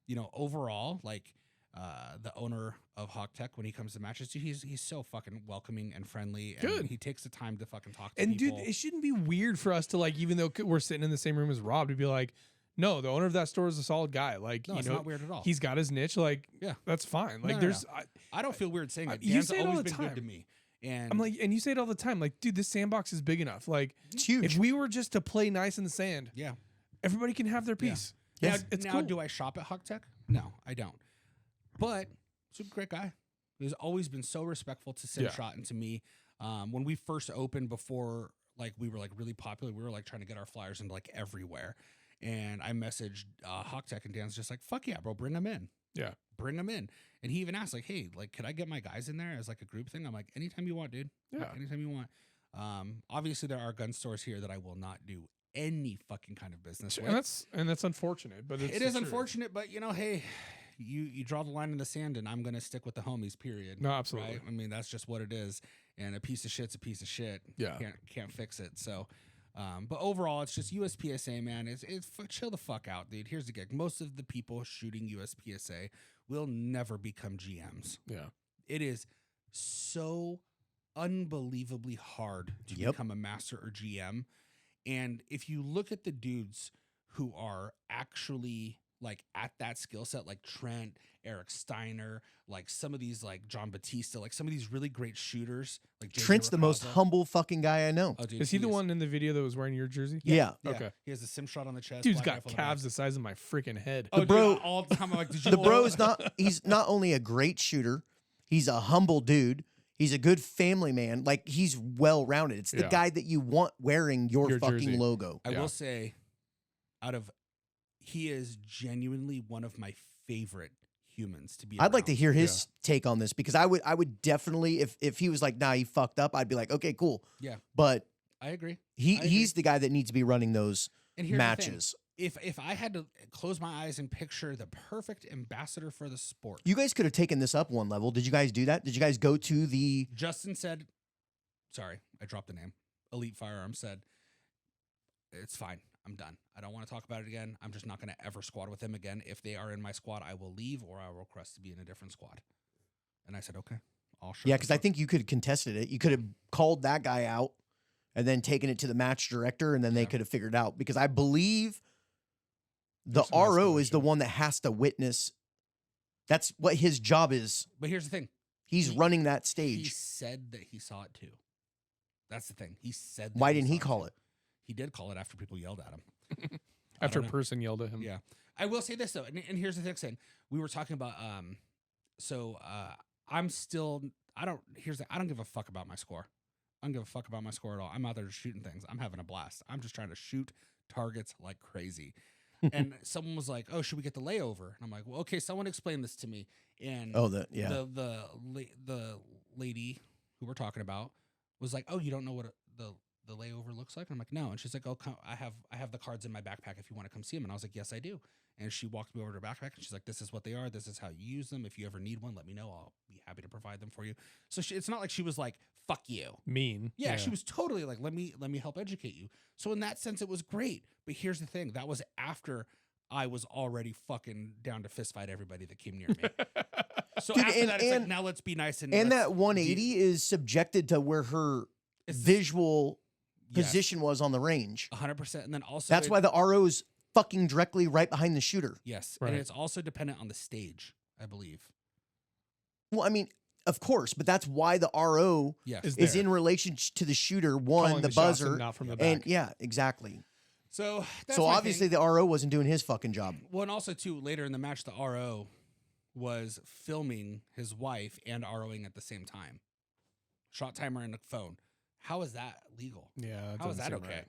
You know, overall, like the owner of Hawk Tech, when he comes to matches, dude, he's so fucking welcoming and friendly. And Good. he takes the time to fucking talk to And people. dude, it shouldn't be weird for us to like, even though we're sitting in the same room as Rob, to be like, no, the owner of that store is a solid guy. Like, no, you it's know, not weird at all. he's got his niche. Like, Yeah. that's fine. Like, No, there's, I don't feel weird saying it. you Dan's say it all always the been good time. to me. And I'm like, and you say it all the time. Like, dude, this sandbox is big enough. Like, It's huge. if we were just to play nice in the sand, yeah. everybody can have their piece. Now, It's now cool. do I shop at Hawk Tech? No, I don't. But he's a great guy. He's always been so respectful to SimShot and to me. When we first opened, before like we were like really popular, we were like trying to get our flyers into like everywhere. And I messaged Hawk Tech, and Dan's just like, "Fuck yeah, bro, bring them in." Yeah. Bring them in. And he even asked like, "Hey, like, could I get my guys in there as like a group thing?" I'm like, "Anytime you want, dude. Yeah. Anytime you want." Obviously there are gun stores here that I will not do any fucking kind of business with. And that's unfortunate, but It is unfortunate, but hey, you draw the line in the sand, and I'm gonna stick with the homies. Period. No, absolutely. Right? I mean, that's just what it is. And a piece of shit's a piece of shit. Yeah, can't fix it. So, but overall, it's just USPSA, man. It's chill the fuck out, dude. Here's the gig. Most of the people shooting USPSA will never become GMs. Yeah, it is so unbelievably hard to become a master or GM. And if you look at the dudes who are actually like at that skill set, like Trent, Eric Steiner, like some of these like John Batista, like some of these really great shooters, like Trent's the most humble fucking guy I know. Oh, dude, is he the one in the video that was wearing your jersey? Yeah. Okay. He has a sim shot on the chest. Dude's got calves the size of my freaking head. Oh, The bro, dude, all the time I'm like, did you the bro is he's not only a great shooter, he's a humble dude. He's a good family man. Like, he's well-rounded. It's the guy that you want wearing your fucking jersey. logo. I will say, he is genuinely one of my favorite humans to be I'd like to around. hear his take on this, because I would definitely, if he was like, nah, he fucked up, I'd be like, okay, cool. Yeah. But I agree. He's the guy that needs to be running those and here's matches. If I had to close my eyes and picture the perfect ambassador for the sport. You guys could have taken this up one level. Did you guys do that? Did you guys go to the... Justin said, sorry, I dropped the name. Elite Firearms said, it's fine. I'm done. I don't want to talk about it again. I'm just not going to ever squad with him again. If they are in my squad, I will leave, or I will request to be in a different squad. And I said, okay, I'll show. Yeah, because I think you could have contested it. You could have called that guy out and then taken it to the match director, and then they could have figured it out. Because I believe the RO is the one that has to witness. That's what his job is. But here's the thing. He's running that stage. He said that he saw it too. That's the thing. He said that. Why didn't he call it? He did call it after people yelled at him. After a person yelled at him. Yeah. I will say this, though. And here's the thing. We were talking about, I'm still, I don't give a fuck about my score. I don't give a fuck about my score at all. I'm out there just shooting things. I'm having a blast. I'm just trying to shoot targets like crazy. And someone was like, "Oh, should we get the layover?" And I'm like, "Well, okay, someone explain this to me." And the lady who we're talking about was like, "Oh, you don't know what the layover looks like?" And I'm like, "No." And she's like, "Oh, come, I have the cards in my backpack if you want to come see them." And I was like, "Yes, I do." And she walked me over to her backpack, and she's like, "This is what they are. This is how you use them. If you ever need one, let me know. I'll be happy to provide them for you." So it's not like she was like, "Fuck you." Mean. Yeah, she was totally like, let me help educate you. So in that sense, it was great. But here's the thing. That was after I was already fucking down to fist fight everybody that came near me. So Dude, after that, it's like, now let's be nice. And that 180 is subjected to where her visual position was on the range. 100%. And then also... That's why the RO is fucking directly right behind the shooter. Yes. Right. And it's also dependent on the stage, I believe. Well, I mean... Of course, but that's why the RO is in relation to the shooter. One, the buzzer, not from the back. and yeah, exactly. So obviously the RO wasn't doing his fucking job. Well, and also too, later in the match, the RO was filming his wife and ROing at the same time. Shot timer and the phone. How is that legal? Yeah, how is that okay? Right.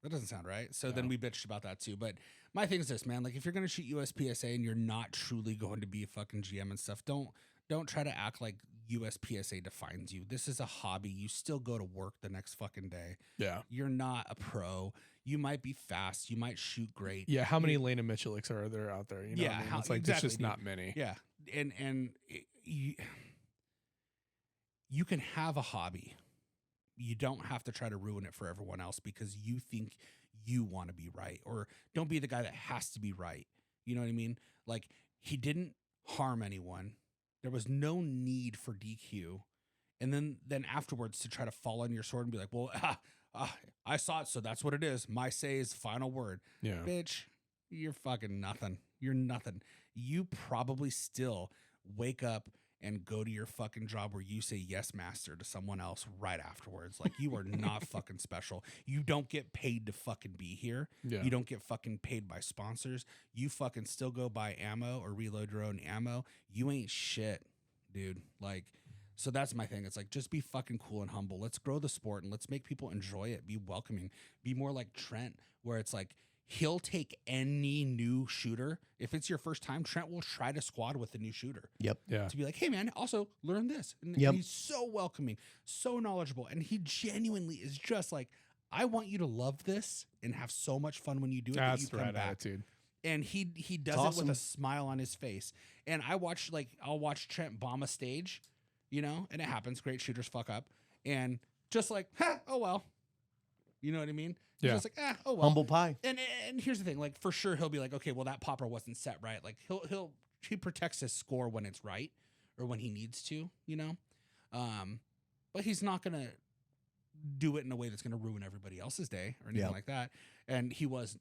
That doesn't sound right. So then we bitched about that too. But my thing is this, man. Like, if you're gonna shoot USPSA and you're not truly going to be a fucking GM and stuff, don't try to act like USPSA defines you. This is a hobby. You still go to work the next fucking day. Yeah. You're not a pro. You might be fast. You might shoot great. Yeah. How many Lena Micheliks are there out there? You know what I mean? It's like, there's just not many. Yeah. And you can have a hobby. You don't have to try to ruin it for everyone else because you think you want to be right, or don't be the guy that has to be right. You know what I mean? Like, he didn't harm anyone. There was no need for DQ. And then afterwards to try to fall on your sword and be like, well, I saw it, so that's what it is. My say is final word. Yeah. Bitch, you're fucking nothing. You're nothing. You probably still wake up and go to your fucking job where you say yes, master, to someone else right afterwards. Like, you are not fucking special. You don't get paid to fucking be here. Yeah. You don't get fucking paid by sponsors. You fucking still go buy ammo or reload your own ammo. You ain't shit, dude. Like, so that's my thing. It's like, just be fucking cool and humble. Let's grow the sport and let's make people enjoy it. Be welcoming. Be more like Trent, where it's like, he'll take any new shooter. If it's your first time, Trent will try to squad with the new shooter. Yep. Yeah. To be like, hey, man, also learn this. And he's so welcoming, so knowledgeable. And he genuinely is just like, I want you to love this and have so much fun when you do it. That's that the you come right back. attitude. And he does awesome. it with a smile on his face. And I'll watch Trent bomb a stage, you know, and it happens. Great shooters fuck up. And just like, oh well. You know what I mean? He's just like, oh well. Humble pie. And here's the thing, like for sure he'll be like, okay, well that popper wasn't set right. Like he protects his score when it's right or when he needs to, you know. But he's not gonna do it in a way that's gonna ruin everybody else's day or anything like that. And he was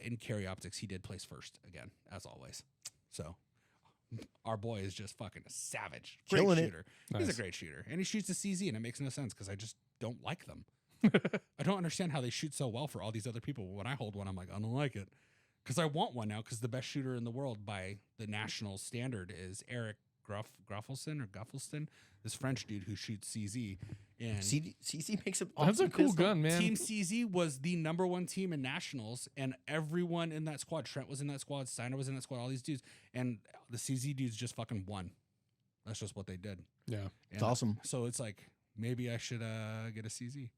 in carry optics, he did place first again, as always. So our boy is just fucking a savage. Great Killing shooter. it. He's a Nice. great shooter. And he shoots the CZ and it makes no sense because I just don't like them. I don't understand how they shoot so well for all these other people. When I hold one, I'm like, I don't like it. Because I want one now because the best shooter in the world by the national standard is Eric Gruffelston, this French dude who shoots CZ. And CC makes it. That's a cool gun, man. Team CZ was the #1 team in nationals, and everyone in that squad, Trent was in that squad, Steiner was in that squad, all these dudes, and the CZ dudes just fucking won. That's just what they did. Yeah. It's awesome. So it's like, maybe I should get a CZ.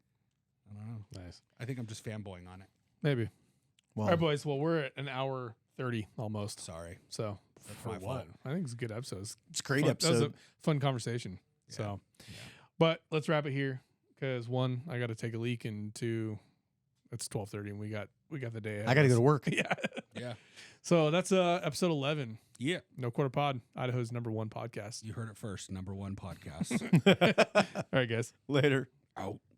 I don't know. Nice. I think I'm just fanboying on it. Maybe. Well, All right, boys. Well, we're at an hour 30 almost. Sorry. So for my what? fault. I think it's a good episode. it's a great That was a episode. fun conversation. Yeah. So, Yeah. but let's wrap it here because one, I got to take a leak, and two, it's 12:30, and we got the day ahead. I got to go to work. Yeah. Yeah. So that's episode 11. Yeah. No Quarter Pod, Idaho's #1 podcast. You heard it first. #1 podcast. All right, guys. Later. Out.